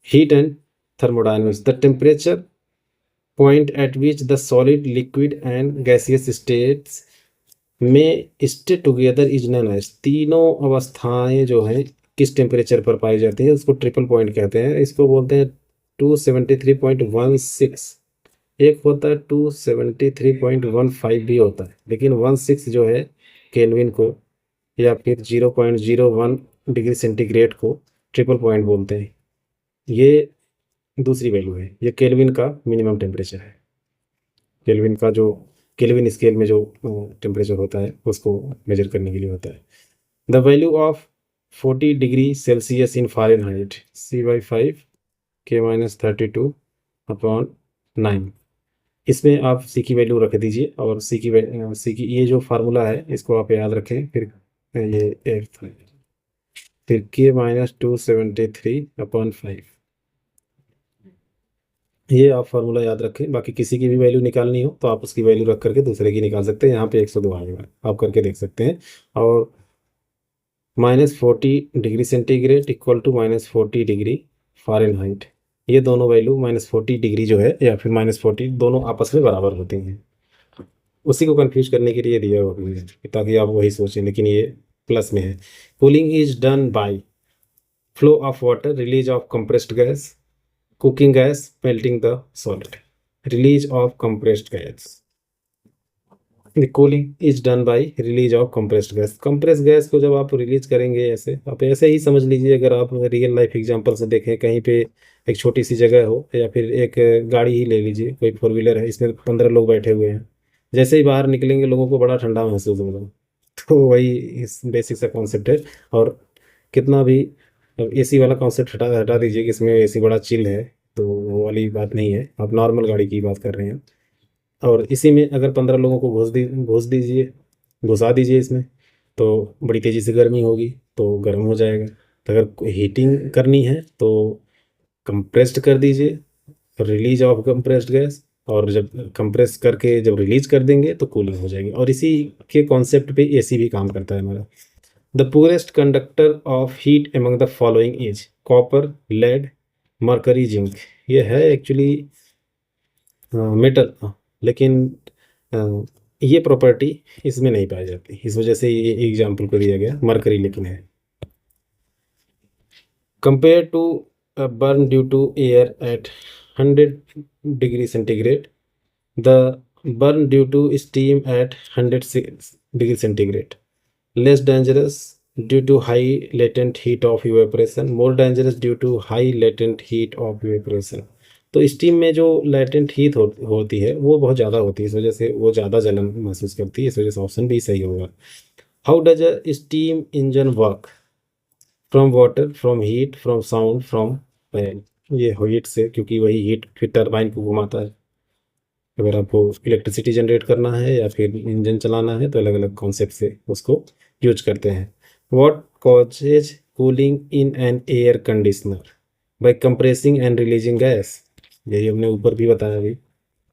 Heat and thermodynamics, the temperature point at which the solid, liquid and gaseous states में stay together is known as. तीनों अवस्थाएं जो हैं किस टेम्परेचर पर पाई जाती हैं, उसको ट्रिपल पॉइंट कहते हैं। इसको बोलते हैं 273.16। एक होता है 273.15 भी होता है, लेकिन 16 जो है केल्विन को, या फिर 0.01 डिग्री सेंटीग्रेड को ट्रिपल पॉइंट बोलते हैं। ये दूसरी वैल्यू है, ये केल्विन का मिनिमम टेम्परेचर है। केल्विन का जो केल्विन स्केल में जो टेम्परेचर होता है उसको मेजर करने के लिए होता है। The value of 40 degree Celsius in Fahrenheit, C/5 K-32/9। इसमें आप सी की वैल्यू रख दीजिए, और सी की ये जो फार्मूला है इसको आप याद रखें। फिर ये एट, फिर K-273/5, ये आप फार्मूला याद रखें। बाकी किसी की भी वैल्यू निकालनी हो तो आप उसकी वैल्यू रख करके दूसरे की निकाल सकते हैं। यहाँ पे 102 आएगा, आप करके देख सकते हैं। और -40 degree centigrade equal to -40 degree Fahrenheit, ये दोनों वैल्यू -40 डिग्री जो है या फिर -40, दोनों आपस में बराबर होती हैं। उसी को कंफ्यूज करने के लिए दिया हुआ है, ताकि आप वही सोचें, लेकिन ये प्लस में है। Cooling is done by flow of water, release of compressed gas, cooking gas, melting the solid. Release of compressed gas, the cooling is done by release of compressed gas. Compressed gas को जब आप रिलीज करेंगे, ऐसे आप ऐसे ही समझ लीजिए, अगर आप रियल लाइफ एग्जांपल से देखें, कहीं पे एक छोटी सी जगह हो, या फिर एक गाड़ी ही ले लीजिए, कोई 4 व्हीलर है, इसमें 15 लोग बैठे हुए हैं। जैसे ही बाहर निकलेंगे लोगों को बड़ा ठंडा महसूस होगा। तो वही इस बेसिक सा कॉन्सेप्ट है। और कितना भी एसी वाला कॉन्सेप्ट हटा हटा दीजिए कि इसमें एसी बड़ा चिल है, तो वो वाली बात नहीं है, आप नॉर्मल गाड़ी की बात कर रहे हैं। और इसी में अगर 15 लोगों को घुसा दीजिए इसमें, तो बड़ी तेज़ी से गर्मी होगी, तो गर्म हो जाएगा। तो अगर हीटिंग करनी है तो कंप्रेस्ड कर दीजिए, रिलीज ऑफ कंप्रेस्ड गैस, और जब कंप्रेस करके जब रिलीज कर देंगे तो कूलिंग हो जाएगी। और इसी के कॉन्सेप्ट पे एसी भी काम करता है हमारा। The poorest conductor of heat among the following is copper, lead, mercury, zinc. ये है एक्चुअली मेटल, लेकिन अ, ये प्रॉपर्टी इसमें नहीं पाई जाती, इस वजह से ये एग्जाम्पल को दिया गया। मरकरी लेकिन है। Compare to burn due to air at 100 degree centigrade, the burn due to steam at 100 degree centigrade, less dangerous due to high latent heat of evaporation, more dangerous due to high latent heat of evaporation। तो स्टीम में जो लेटेंट हीट होती है वो बहुत ज़्यादा होती है, इस वजह से वो ज़्यादा जलन महसूस करती है, इस वजह से ऑप्शन भी सही होगा। How does a steam engine work? From water, from heat, from sound, from pan. ये हीट से, क्योंकि वही हीट फिर टरबाइन को घुमाता है। अगर आपको इलेक्ट्रिसिटी जनरेट करना है या फिर इंजन चलाना है तो अलग अलग कॉन्सेप्ट से उसको यूज करते हैं। What causes cooling in an air conditioner? By compressing and releasing gas, यही हमने ऊपर भी बताया अभी।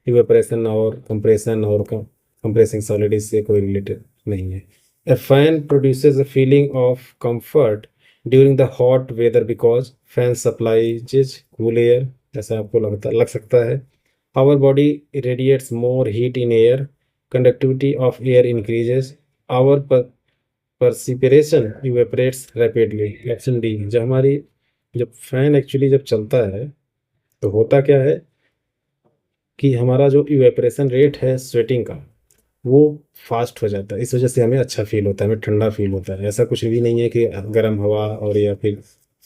इवेपरेशन और कंप्रेशन और कंप्रेसिंग सॉलिड इससे कोई रिलेटेड नहीं है। A fan produces a feeling of comfort during the hot weather because fan supplies cool air, ऐसा आपको लग सकता है। Our body radiates more heat in air. Conductivity of air increases. Our perspiration evaporates rapidly. Option D। जब फैन एक्चुअली जब चलता है तो होता क्या है कि हमारा जो इवेपरेशन रेट है स्वेटिंग का, वो फास्ट हो जाता है। इस वजह से हमें अच्छा फील होता है, हमें ठंडा फील होता है। ऐसा कुछ भी नहीं है कि गर्म हवा और या फिर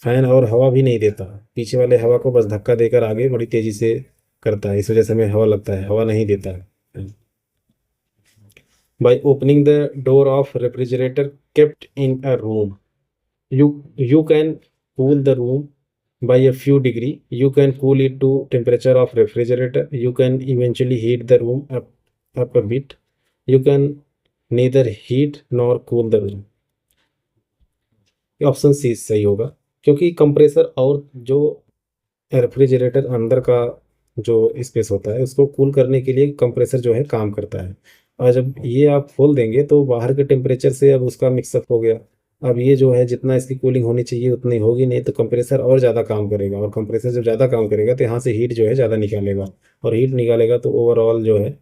फैन और हवा भी नहीं देता, पीछे वाले हवा को बस धक्का देकर आगे बड़ी तेजी से करता है, इस वजह से हमें हवा लगता है, हवा नहीं देता है। By opening the door of refrigerator kept in a room, you can cool the room by a few degree. You can cool it to temperature of refrigerator. You can eventually heat the room up a bit. You can neither heat nor cool the room. Option C सही होगा, क्योंकि कंप्रेसर और जो रेफ्रिजरेटर अंदर का जो स्पेस होता है उसको कूल करने के लिए कंप्रेसर जो है काम करता है। और जब ये आप खोल देंगे तो बाहर के टेम्परेचर से अब उसका मिक्सअप हो गया। अब ये जो है जितना इसकी कूलिंग होनी चाहिए उतनी होगी नहीं, तो कंप्रेसर और ज़्यादा काम करेगा, और कंप्रेसर जब ज़्यादा काम करेगा तो यहाँ से हीट जो है ज़्यादा निकालेगा, और हीट निकालेगा तो ओवरऑल जो है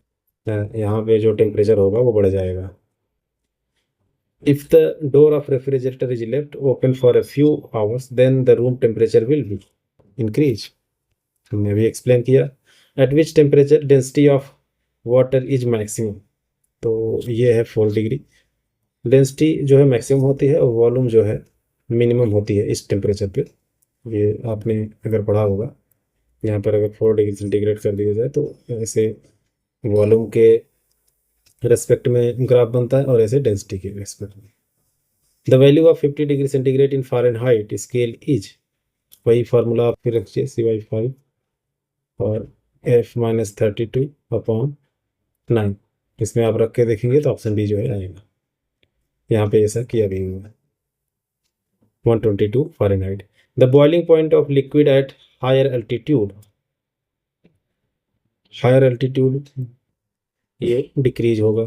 यहाँ पे जो टेम्परेचर होगा वो बढ़ जाएगा। If the door of refrigerator is left open for a few hours, then the room temperature will be increase. हमने अभी एक्सप्लेन किया। At which temperature density of water is maximum? तो ये है 4 डिग्री। डेंसिटी जो है मैक्सिमम होती है और वॉल्यूम जो है मिनिमम होती है इस टेम्परेचर पे। ये आपने अगर पढ़ा होगा। यहाँ पर अगर 4 डिग्री सेंटीग्रेड कर दिया जाए तो ऐसे वॉल्यूम के रेस्पेक्ट में ग्राफ बनता है और ऐसे डेंसिटी के रेस्पेक्ट में। The value of 50 degree centigrade in Fahrenheit scale is, वही फार्मूला आप फिर रखिए CY5 और F-32/9। इसमें आप रख के देखेंगे तो ऑप्शन डी जो है आएगा। यहाँ पे ऐसा किया भी हुआ है। 122 फ़ारेनहाइट। The boiling point of liquid at higher altitude. Higher altitude ये डिक्रीज होगा।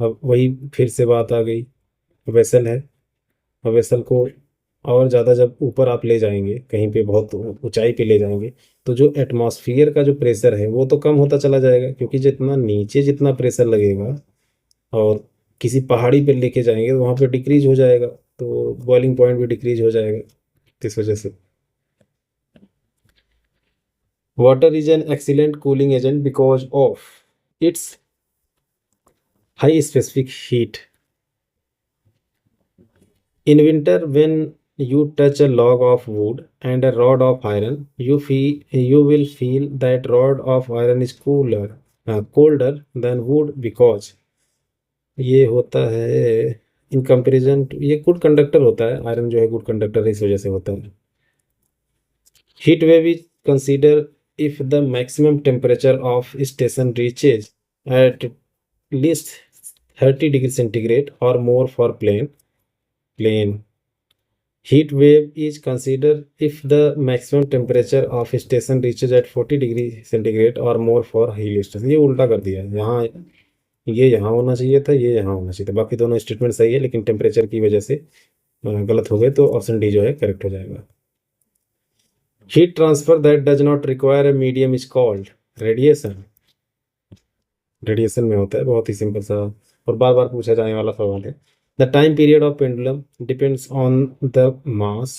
अब वही फिर से बात आ गई, वेसल है। अब वेसल को और ज़्यादा जब ऊपर आप ले जाएंगे, कहीं पे बहुत ऊंचाई पे ले जाएंगे, तो जो एटमॉस्फेयर का जो प्रेशर है वो तो कम होता चला जाएगा, क्योंकि जितना नीचे जितना प्रेशर लगेगा और किसी पहाड़ी पे लेके जाएंगे तो वहाँ पे डिक्रीज हो जाएगा, तो बॉइलिंग पॉइंट भी डिक्रीज हो जाएगा इस वजह से। Water is an excellent cooling agent because of its high specific heat. In winter, when you touch a log of wood and a rod of iron, you will feel that rod of iron is colder than wood because ये होता है इन कंपेरिजन, ये गुड कंडक्टर होता है, आयरन जो है गुड कंडक्टर इस वजह से होता है। Heat wave is consider if the maximum temperature of station reaches at least 30 degree centigrade और more for plane. Heat wave is considered if the maximum temperature of station reaches at 40 degree centigrade और more for hill station। ये उल्टा कर दिया है, यहाँ ये यहाँ होना चाहिए था, ये यहाँ होना चाहिए था। बाकी दोनों स्टेटमेंट सही है, लेकिन टेम्परेचर की वजह से गलत हो गए, तो ऑप्शन डी जो है करेक्ट हो जाएगा। Heat transfer that does not require a medium is called radiation. Radiation में होता है, बहुत ही सिंपल सा और बार बार पूछा जाने वाला सवाल है। The time period of pendulum depends on the mass,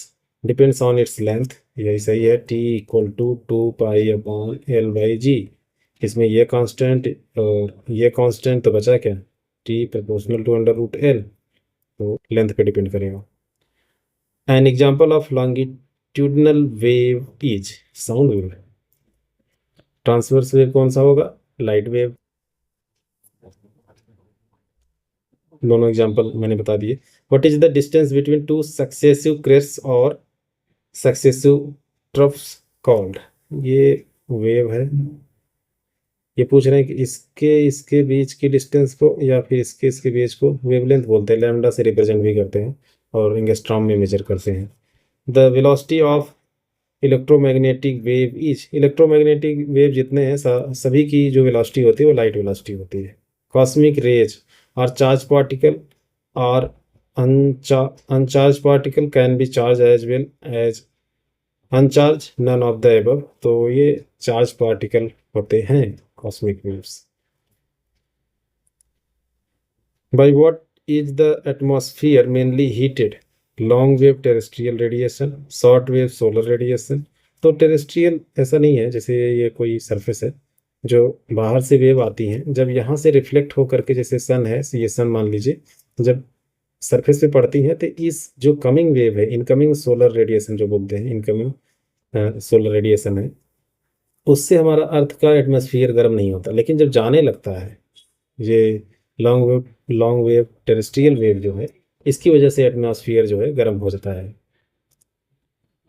depends on its length। यही सही है। T = 2π/L/g। इसमें ये कांस्टेंट और ये कांस्टेंट तो बचा क्या, T proportional to √L, तो लेंथ पे डिपेंड करेगा। An example of longitudinal wave is sound wave। Transverse wave कौन सा होगा, लाइट वेव। दोनों एग्जांपल मैंने बता दिए। What is the distance between two successive crests और सक्सेसिव ट्रफ्स कॉल्ड। ये वेव है, ये पूछ रहे हैं कि इसके इसके बीच की डिस्टेंस को या फिर इसके इसके बीच को वेवलेंथ बोलते हैं, लैम्डा से रिप्रेजेंट भी करते हैं और एंगस्ट्रॉम में मेजर करते हैं। The velocity of electromagnetic wave is, electromagnetic wave जितने हैं सभी की जो वेलोसिटी होती है वो लाइट वेलोसिटी होती है। कॉस्मिक रेज और चार्ज पार्टिकल और uncharge particle can be charge as well as uncharge, none of the above. तो ये चार्ज पार्टिकल होते हैं cosmic waves. By what is the atmosphere mainly heated, long wave terrestrial radiation, short wave solar radiation. तो टेरेस्ट्रियल ऐसा नहीं है जैसे ये कोई सरफेस है जो बाहर से वेव आती हैं, जब यहाँ से रिफ्लेक्ट हो करके, जैसे सन है, ये सन मान लीजिए, जब सरफेस पे पड़ती है तो इस जो कमिंग वेव है, इनकमिंग सोलर रेडिएशन जो बोलते हैं, इनकमिंग सोलर रेडिएशन है, उससे हमारा अर्थ का एटमॉस्फेयर गर्म नहीं होता। लेकिन जब जाने लगता है ये लॉन्ग वेव टेरेस्ट्रियल वेव जो है, इसकी वजह से एटमॉस्फेयर जो है गर्म हो जाता है।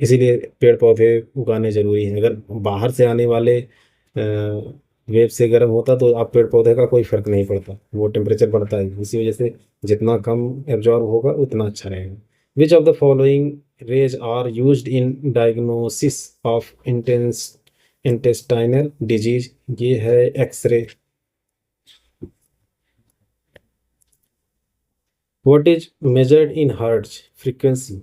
इसीलिए पेड़ पौधे उगाने ज़रूरी हैं। अगर बाहर से आने वाले वेव से गर्म होता तो आप पेड़ पौधे का कोई फर्क नहीं पड़ता, वो टेम्परेचर बढ़ता है, इसी वजह से जितना कम एब्जॉर्ब होगा उतना अच्छा रहेगा। Which of the following rays are used in diagnosis of intestinal disease? ये है X-ray. What is measured in hertz? Frequency.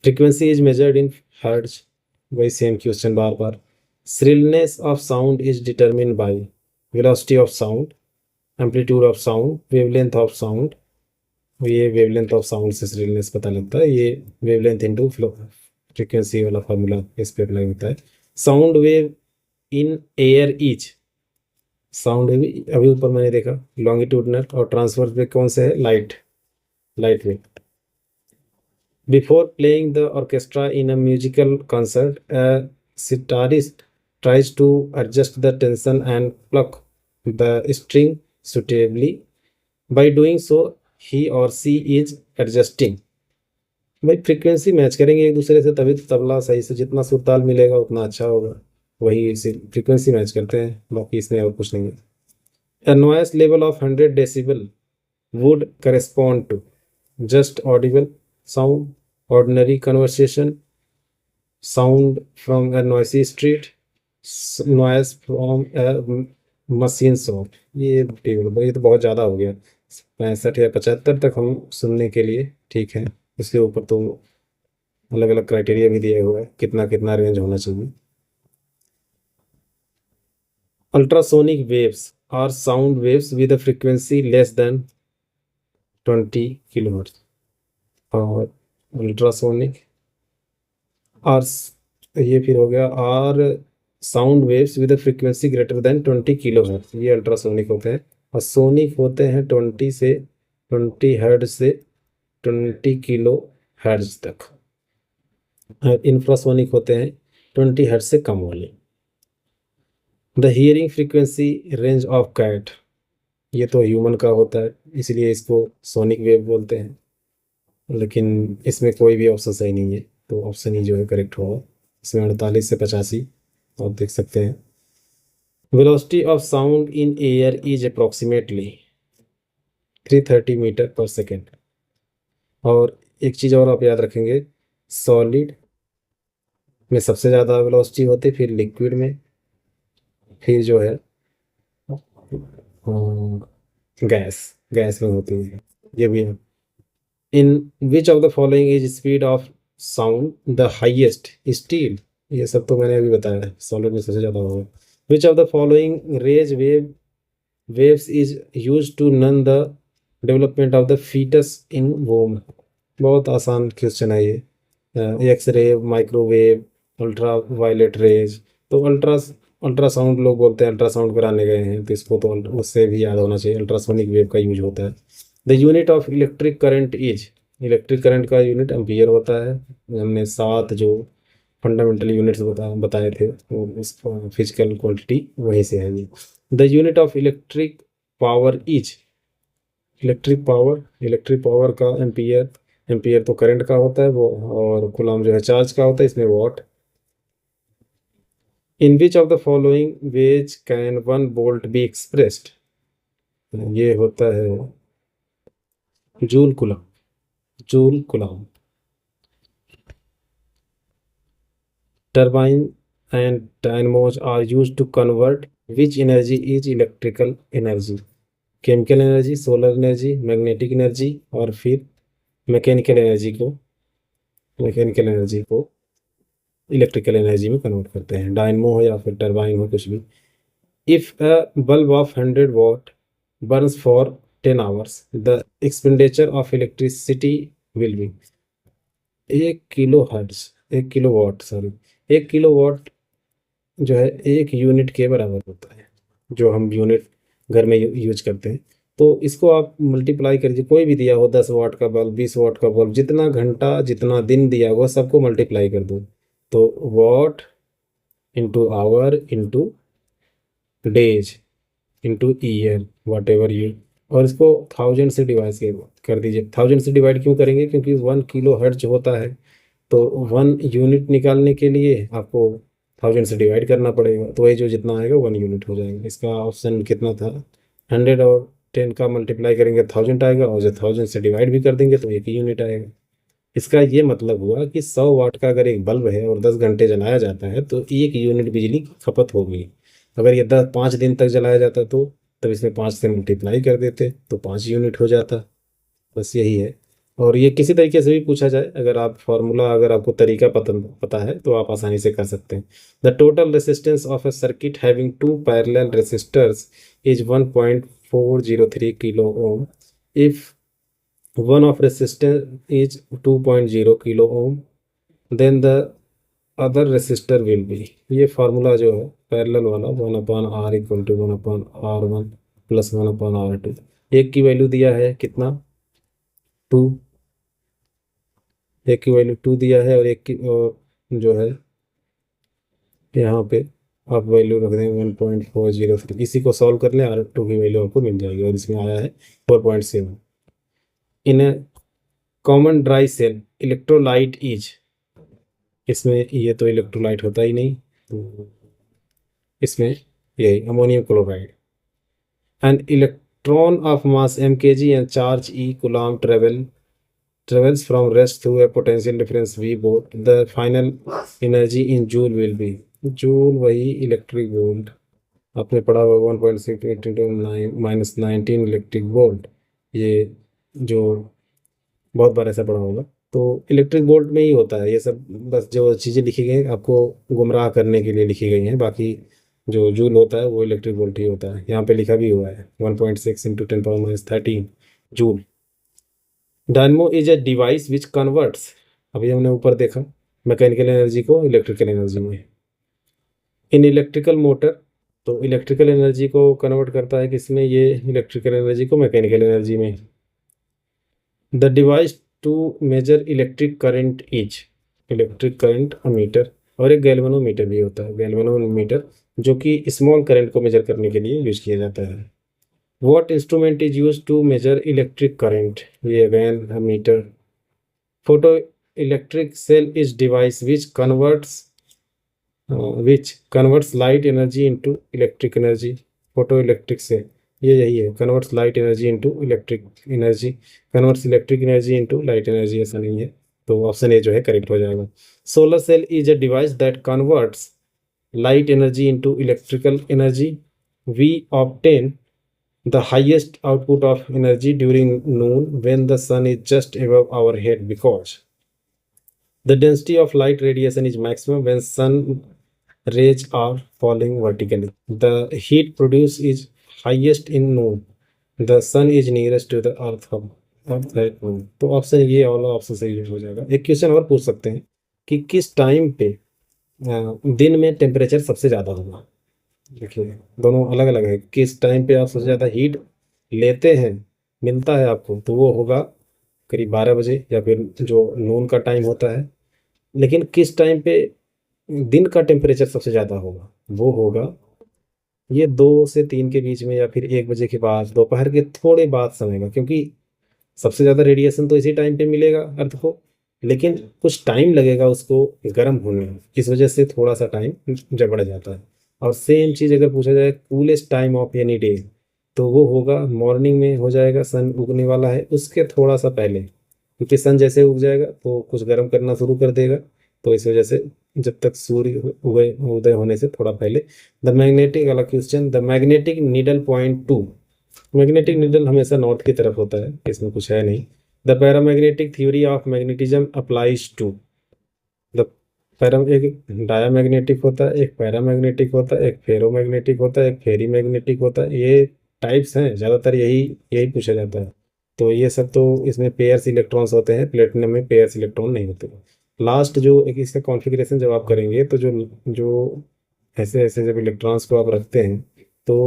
Frequency is measured in hertz. वही सेम क्वेश्चन बार बार। Shrillness of sound is determined by velocity of sound, amplitude of sound, wavelength of sound। ये वेवलेंथ ऑफ साउंड से श्रिलनेस पता लगता है, ये वेवलेंथ इंटू फ्रीक्वेंसी वाला फार्मूला इस पे अप्लाई होता है। Sound wave in air is, sound wave अभी ऊपर मैंने देखा लॉन्गिट्यूडनल, और ट्रांसवर्स वेव कौन सा है? Light, light wave. Before playing the orchestra in a musical concert, a sitarist tries to adjust the tension and pluck the string suitably. By doing so, he or she is adjusting। भाई फ्रीक्वेंसी मैच करेंगे एक दूसरे से, तभी तो तबला सही से, जितना सुर ताल मिलेगा उतना अच्छा होगा। वही फ्रीक्वेंसी मैच करते हैं, बाकी इसमें और कुछ नहीं है। A noise level of 100 decibel would correspond to just audible sound, ordinary conversation, sound from a noisy street, noise from a machine shop। ये टेबल, ये तो बहुत ज़्यादा हो गया, 65 या 75 तक हम सुनने के लिए ठीक है। इसके ऊपर तो अलग अलग क्राइटेरिया भी दिए हुए हैं, कितना कितना रेंज होना चाहिए। Ultrasonic waves are sound waves with a frequency less than 20 kilohertz. और अल्ट्रासोनिक आर, ये फिर हो गया, are sound waves with a frequency greater than 20 kilohertz, ये अल्ट्रासोनिक होते हैं। और सोनिक होते हैं 20 हर्ट्ज से 20 किलो हर्ट्ज तक। और इंफ्रासोनिक होते हैं 20 हर्ट्ज से कम वाले। The hearing frequency range of cat, ये तो ह्यूमन का होता है, इसलिए इसको सोनिक वेव बोलते हैं, लेकिन इसमें कोई भी ऑप्शन सही नहीं है, तो ऑप्शन ही जो है करेक्ट होगा। इसमें 48 से 85 आप देख सकते हैं। Velocity of sound in air is approximately 330 metre per second. और एक चीज़ और आप याद रखेंगे, सॉलिड में सबसे ज़्यादा वेलोसिटी होती है, फिर लिक्विड में, फिर जो है गैस में होती है, ये भी है। In which of the following is speed of sound the highest? Steel, ये सब तो मैंने अभी बताया है, सॉलिड में सबसे ज़्यादा होगा। Which of the following rays waves is use to none the development of the fetus in womb? बहुत आसान क्वेश्चन है ये। X-ray, microwave, ultra violet rays. तो अल्ट्रासाउंड लोग बोलते हैं, अल्ट्रासाउंड कराने गए हैं तो इसको तो उससे भी याद होना चाहिए, अल्ट्रासोनिक वेव का यूज होता है। The unit of electric current is, electric current का यूनिट एम्पियर होता है। हमने 7 जो फंडामेंटल यूनिट्स बताए थे, वो इस फिजिकल क्वांटिटी वहीं से है ये। The unit of electric power is, electric power का एम्पियर, एम्पियर तो करंट का होता है वो, और कूलम जो है चार्ज का होता है, इसमें watt. In which of the following ways can 1 volt be expressed? ये होता है joule coulomb. Turbine and dynamos are used to convert which energy is electrical energy? Chemical energy, solar energy, magnetic energy, और फिर मैकेनिकल एनर्जी को इलेक्ट्रिकल एनर्जी में कन्वर्ट करते हैं। डायनमो हो या फिर टर्बाइन हो, कुछ भी। If a bulb of 100 watt burns for 10 hours the expenditure of electricity will be. 1 kilo watt जो है 1 यूनिट के बराबर होता है, जो हम यूनिट घर में यूज करते हैं। तो इसको आप मल्टीप्लाई करिए, कोई भी दिया हो 10 वाट का बल्ब, 20 वाट का बल्ब, जितना घंटा जितना दिन दिया हुआ सबको मल्टीप्लाई कर दो, तो watt into hour into days into year, whatever you, और इसको 1000 से डिवाइड कर दीजिए। 1000 से डिवाइड क्यों करेंगे? क्योंकि 1 किलो हर्ट्ज होता है, तो 1 यूनिट निकालने के लिए आपको 1000 से डिवाइड करना पड़ेगा, तो वही जो जितना आएगा 1 यूनिट हो जाएगा। इसका ऑप्शन कितना था, 100 और 10 का मल्टीप्लाई करेंगे 1000 आएगा, और जो 1000 से डिवाइड भी कर देंगे तो 1 यूनिट आएगा। इसका ये मतलब हुआ कि 100 वाट का अगर एक बल्ब है और 10 घंटे जलाया जाता है तो 1 यूनिट बिजली की खपत होगी। अगर ये 5 दिन तक जलाया जाता तो तब इसमें 5 से मल्टीप्लाई कर देते तो 5 यूनिट हो जाता। बस यही है। और ये किसी तरीके से भी पूछा जाए, अगर आप फॉर्मूला, अगर आपको तरीका पता है तो आप आसानी से कर सकते हैं। The total resistance of A circuit having 2 parallel resistors is 1.403 kilo ohm if one of resistance is 2.0 kilo ohm, then the other resistor will be, ये फार्मूला जो है पैरेलल वाला 1/R equal to 1/R1 plus 1/R2। एक की वैल्यू दिया है कितना, 2, एक की वैल्यू 2 दिया है, और एक की जो है यहाँ पे आप वैल्यू रख देंगे 1.403। इसी को सॉल्व कर लें, R2 की वैल्यू आपको मिल जाएगी, और इसमें आया है 4.7। In common dry cell electrolyte is, इसमें ये तो इलेक्ट्रोलाइट होता ही नहीं, तो इसमें यही ammonium chloride. An electron of mass mkg and charge E coulomb travels from rest through a potential difference V volt. The final energy in joule will be, joule वही इलेक्ट्रिक वोल्ट, आपने पढ़ा होगा 1.6 इंटू माइनस 19 इलेक्ट्रिक वोल्ट, ये जो बहुत बार ऐसा पढ़ा होगा। तो इलेक्ट्रिक वोल्ट में ही होता है ये सब, बस जो चीज़ें लिखी गई हैं आपको गुमराह करने के लिए लिखी गई हैं, बाकी जो जूल होता है वो इलेक्ट्रिक वोल्ट ही होता है। यहाँ पे लिखा भी हुआ है 1.6 into 10⁻⁻13 joule. Dynamo is a device which converts, अभी हमने ऊपर देखा, मैकेनिकल एनर्जी को इलेक्ट्रिकल एनर्जी में। इन इलेक्ट्रिकल मोटर, तो इलेक्ट्रिकल एनर्जी को कन्वर्ट करता है किसमें, ये इलेक्ट्रिकल एनर्जी को मैकेनिकल एनर्जी में। The device to measure electric current is, electric current meter, और एक गैल्वेनोमीटर भी होता है, गैल्वेनोमीटर, जो कि स्मॉल करंट को मेजर करने के लिए यूज किया जाता है। What instrument is use to measure electric current, ये galvanometer. Photo electric cell is device which converts light energy into electric energy। Photo electric से ये यही है, converts light energy into electric energy, converts electric energy into light energy, ऐसा नहीं है। तो ऑप्शन ए जो है करेक्ट हो जाएगा। Solar cell is a device that converts light energy into electrical energy. We obtain the highest output of energy during noon when the sun is just above our head because the density of light radiation is maximum when sun rays are falling vertically. The heat produced is highest in noon. The sun is nearest to the earth at noon. तो ऑप्शन ये वाला ऑप्शन सही हो जाएगा। एक क्वेश्चन और पूछ सकते हैं कि किस टाइम पे दिन में टेम्परेचर सबसे ज़्यादा होगा। देखिए दोनों अलग अलग है, किस टाइम पे आप सबसे ज़्यादा हीट लेते हैं, मिलता है आपको, तो वो होगा करीब 12 बजे या फिर जो नून का टाइम होता है। लेकिन किस टाइम पे दिन का टेम्परेचर सबसे ज़्यादा होगा, वो होगा ये 2 से 3 के बीच में, या फिर 1 बजे के बाद, दोपहर के थोड़े बाद समय में, क्योंकि सबसे ज़्यादा रेडिएशन तो इसी टाइम पे मिलेगा अर्थ को, लेकिन कुछ टाइम लगेगा उसको गर्म होने में, इस वजह से थोड़ा सा टाइम जब बढ़ जाता है। और सेम चीज़ अगर पूछा जाए coolest time of any day, तो वो होगा मॉर्निंग में हो जाएगा, सन उगने वाला है उसके थोड़ा सा पहले, क्योंकि सन जैसे उग जाएगा तो कुछ गर्म करना शुरू कर देगा, तो इस वजह से जब तक सूर्य उदय होने से थोड़ा पहले। द मैग्नेटिक, वाला question, the magnetic needle point to, magnetic needle हमेशा नॉर्थ की तरफ होता है, इसमें कुछ है नहीं। The paramagnetic theory of magnetism applies to, the एक डायामैग्नेटिक होता है, एक पैरामैग्नेटिक होता है, एक फेरोमैग्नेटिक होता है, एक फेरी मैग्नेटिक होता है, ये टाइप्स हैं, ज़्यादातर यही यही पूछा जाता है। तो ये सब तो इसमें पेयर्स इलेक्ट्रॉन्स होते हैं, प्लेटिनम में पेयर्स इलेक्ट्रॉन नहीं होते। लास्ट जो एक इसका कॉन्फ़िगरेशन जब आप करेंगे तो जो जो ऐसे ऐसे जब इलेक्ट्रॉन्स को आप रखते हैं तो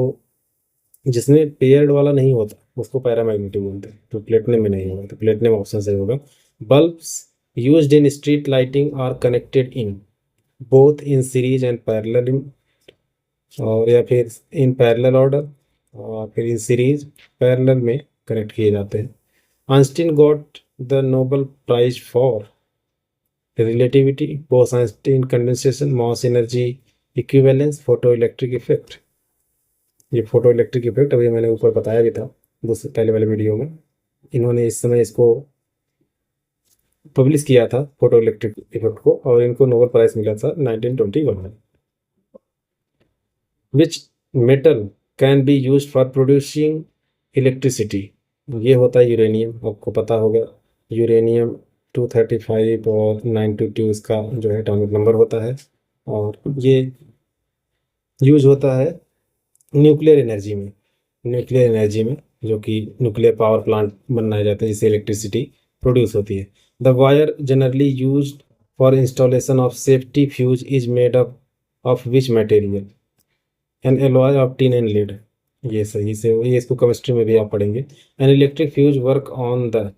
जिसमें पेयर्ड वाला नहीं होता उसको पैरामैग्नेटिक बोलते हैं, तो प्लेटिनम में नहीं होगा, तो प्लेटिनम ऑप्शन सही होगा। Bulbs used in street lighting are connected in both in series and parallel, और या फिर इन पैरेलल ऑर्डर, और फिर इन सीरीज पैरेलल में कनेक्ट किए जाते हैं। Einstein got the Nobel prize for relativity, Bose Einstein condensation, mass energy equivalence photo electric effect, ये फोटो इलेक्ट्रिक इफेक्ट अभी मैंने ऊपर बताया भी था दूसरे पहले वाले वीडियो में। इन्होंने इस समय इसको पब्लिश किया था फोटो इलेक्ट्रिक इफेक्ट को, और इनको नोबेल प्राइज मिला था 1921 में। Which metal can be use for producing electricity, ये होता है यूरेनियम, आपको पता होगा। यूरेनियम 235 और 922 इसका जो है एटॉमिक नंबर होता है, और ये यूज होता है न्यूक्लियर एनर्जी में, जो कि न्यूक्लियर पावर प्लांट बनाए जाते हैं जिससे इलेक्ट्रिसिटी प्रोड्यूस होती है। The wire generally used for installation of safety fuse is made up of which material, N alloy of tin and lead, ये सही से ये इसको केमिस्ट्री में भी आप पढ़ेंगे। An electric fuse work on the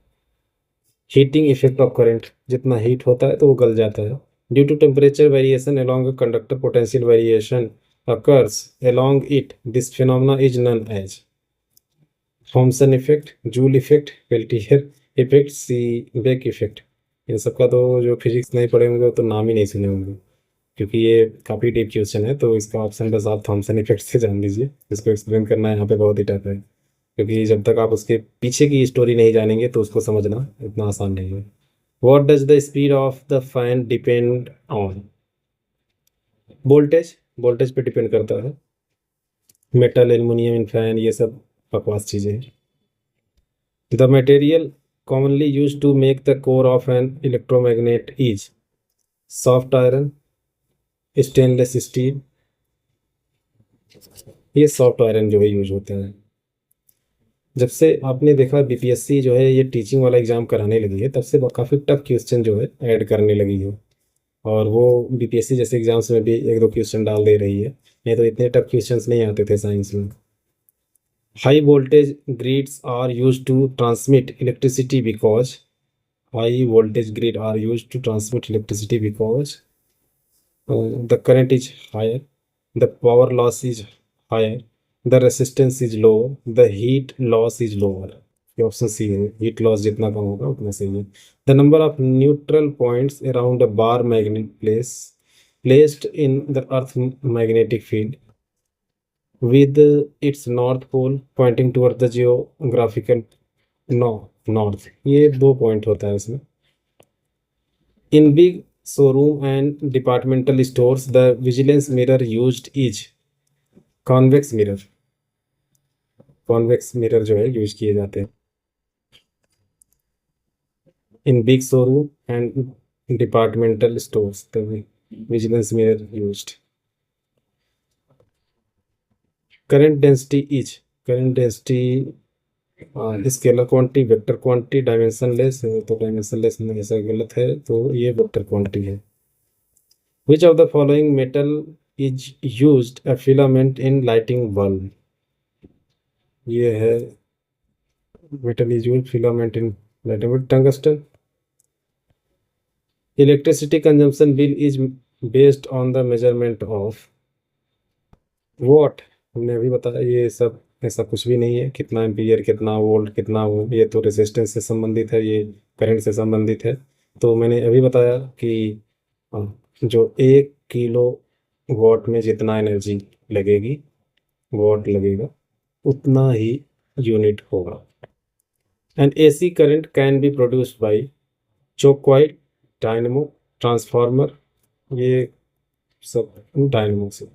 heating effect of current, जितना हीट होता है तो वो गल जाता है। Due to temperature variation along a conductor potential variation occurs along it, this phenomena is known as Thomson effect, joule effect, Peltier effect, Seebeck effect. इन सबका तो जो फिजिक्स नहीं पढ़े होंगे वो तो नाम ही नहीं सुने होंगे, क्योंकि ये काफ़ी डीप क्वेश्चन है। तो इसका ऑप्शन बस आप थॉमसन इफेक्ट से जान लीजिए, इसको एक्सप्लेन करना यहाँ पे बहुत ही टफ है, क्योंकि जब तक आप उसके पीछे की स्टोरी नहीं जानेंगे तो उसको समझना इतना आसान नहीं है। What does the speed of the fan depend on? Voltage पे डिपेंड करता है। मेटल, एल्युमिनियम इन फैन, ये सब बकवास चीज़ें हैं। The material commonly used to make the core of an electromagnet is soft iron, stainless steel, ये सॉफ्ट आयरन जो है यूज होते हैं। जब से आपने देखा बीपीएससी जो है ये टीचिंग वाला एग्जाम कराने लगी है, तब से काफ़ी टफ क्वेश्चन जो है ऐड करने लगी है, और वो बीपीएससी जैसे एग्जाम्स में भी एक दो क्वेश्चन डाल दे रही है, नहीं तो इतने टफ क्वेश्चंस नहीं आते थे साइंस में। High voltage grids are use to transmit electricity because, high voltage grid are use to transmit electricity because the current is higher, the power loss is higher, the resistance is lower, the heat loss is lower. ये ऑप्शन सी है, हीट लॉस जितना कम होगा उतना सही है। The number of neutral points around a bar magnet placed in the earth magnetic field with its north pole pointing toward the geographical north, ये 2 पॉइंट होता है इसमें। In big showroom and departmental stores the vigilance mirror used is convex mirror, convex mirror जो है यूज किए जाते हैं in big showroom and departmental stores, the vigilance mirror used. Current density is, current density scalar quantity, vector quantity, dimensionless, तो डायमेंशनलेस में ऐसा गलत है, तो ये वेक्टर क्वांटिटी है। Which of the following metal is used a filament in lighting bulb, ये है metal is used filament in lighting bulb, tungsten. Electricity consumption bill is based on the measurement of what, हमने अभी बताया ये सब ऐसा कुछ भी नहीं है, कितना एम्पीयर, कितना वोल्ट, कितना वो, ये तो रेजिस्टेंस से संबंधित है, ये करंट से संबंधित है। तो मैंने अभी बताया कि जो 1 किलो वॉट में जितना एनर्जी लगेगी, वॉट लगेगा, उतना ही यूनिट होगा। And AC current can be produced by choke coil, dynamo, transformer, ये सब डायनेमो से।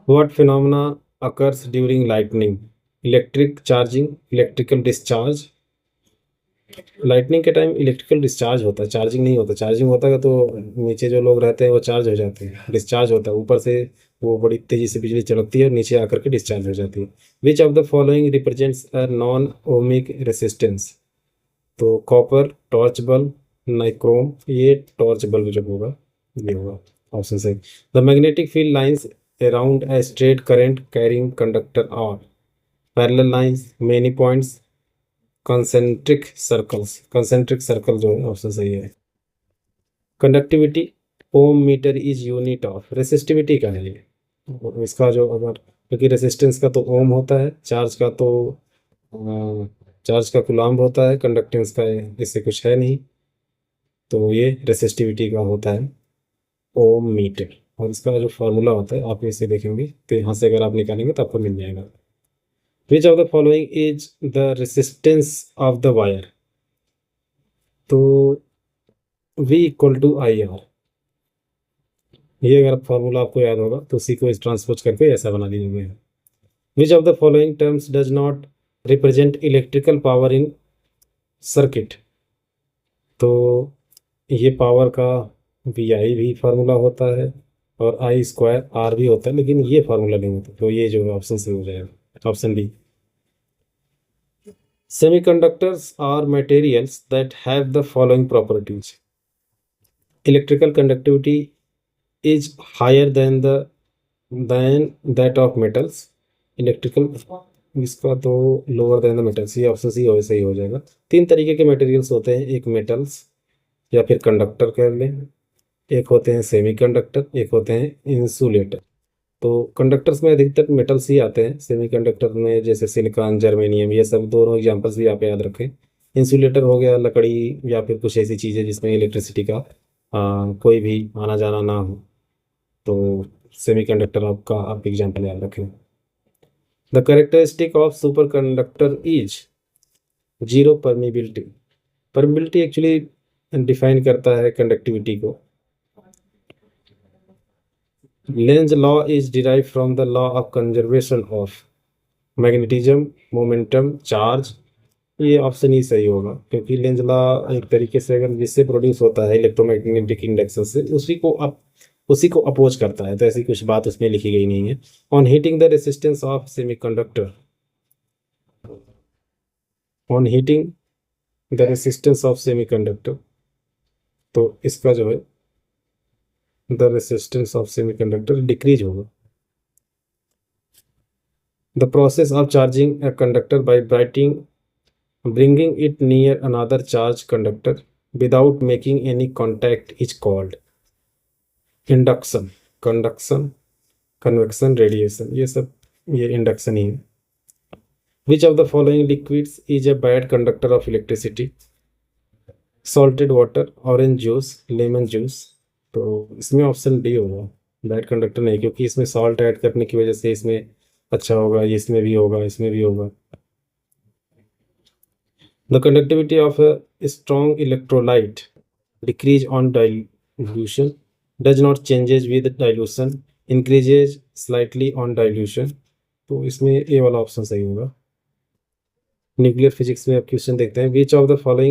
What phenomena occurs during lightning? Electric charging, electrical discharge. Lightning के टाइम इलेक्ट्रिकल डिस्चार्ज होता है, चार्जिंग नहीं होता। चार्जिंग होता है तो नीचे जो लोग रहते हैं वो चार्ज हो जाते हैं, डिस्चार्ज होता है ऊपर से, वो बड़ी तेज़ी से बिजली चमकती है और नीचे आकर के डिस्चार्ज हो जाती है। Which of the following represents a non ohmic resistance, तो कॉपर, टॉर्च बल्ब, नाइक्रोम, ये टॉर्च बल्ब जब होगा ये होगा ऑप्शन सही। The magnetic field lines around a straight current carrying conductor are parallel lines, many points, concentric circles, concentric circle जो है ऑप्शन सही है। Conductivity ohm metre is unit of, resistivity का है ये, इसका जो अगर, क्योंकि रेसिस्टेंस का तो ओम होता है, चार्ज का तो चार्ज का कूलम्ब होता है, कंडक्टेंस का इससे कुछ है नहीं, तो ये रेसिस्टिविटी का होता है ओम मीटर, और इसका जो फार्मूला होता है आप इसे देखेंगे तो यहाँ से अगर आप निकालेंगे तो आपको मिल जाएगा। Which of the following is the resistance of the wire, तो V equal to I R, ये अगर फार्मूला आपको याद होगा तो उसी को इस ट्रांसपोज करके ऐसा बना दीजिए। विच of the following terms does not represent electrical power in circuit, तो ये पावर का VI भी फार्मूला होता है और आई स्क्वायर आर भी होता है, लेकिन ये फार्मूला नहीं होता, तो ये जो ऑप्शन से हो जाएगा option B. Semiconductors are materials that have the following properties, electrical conductivity is higher than that of metals, electrical, इसका तो लोअर देन द मेटल्स, ये ऑप्शन सी सही हो जाएगा। 3 तरीके के मटेरियल्स होते हैं, एक मेटल्स या फिर कंडक्टर कर लें, एक होते हैं सेमीकंडक्टर, एक होते हैं इंसुलेटर। तो कंडक्टर्स में अधिकतर मेटल्स ही आते हैं, सेमीकंडक्टर में जैसे सिलिकॉन, जर्मेनियम, ये सब दोनों एग्जांपल्स भी आप याद रखें। इंसुलेटर हो गया लकड़ी या फिर कुछ ऐसी चीज़ें जिसमें इलेक्ट्रिसिटी का कोई भी आना जाना ना हो, तो सेमीकंडक्टर आपका आप एग्जांपल याद रखें। The characteristic of super conductor is zero permeability, permeability actually define करता है कंडक्टिविटी को। Lenz law is derived from the law of conservation of magnetism, momentum, charge, ये ऑप्शन ही सही होगा, क्योंकि लेंज लॉ एक तरीके से अगर जिससे प्रोड्यूस होता है इलेक्ट्रोमैग्नेटिक इंडक्शन से, उसी को अपोज करता है, तो ऐसी कुछ बात उसमें लिखी गई नहीं है। On heating the resistance of semiconductor, on heating the resistance of semiconductor, तो इसका जो है the resistance of semiconductor decrease होगा। The process of charging a conductor by bringing it near another charged conductor without making any contact is called induction, conduction, convection, radiation, ये इंडक्शन ही है। Which of the following liquids is a bad conductor of electricity? Salted water, orange juice, lemon juice, तो इसमें ऑप्शन डी होगा, बैड कंडक्टर नहीं, क्योंकि इसमें सॉल्ट ऐड करने की वजह से इसमें अच्छा होगा, इसमें भी होगा, इसमें भी होगा। The conductivity of a strong electrolyte decrease on dilution, does not changes with dilution, increases slightly on dilution, तो इसमें ए वाला ऑप्शन सही होगा। न्यूक्लियर फिजिक्स में आप क्वेश्चन देखते हैं, विच ऑफ द फॉलोइंग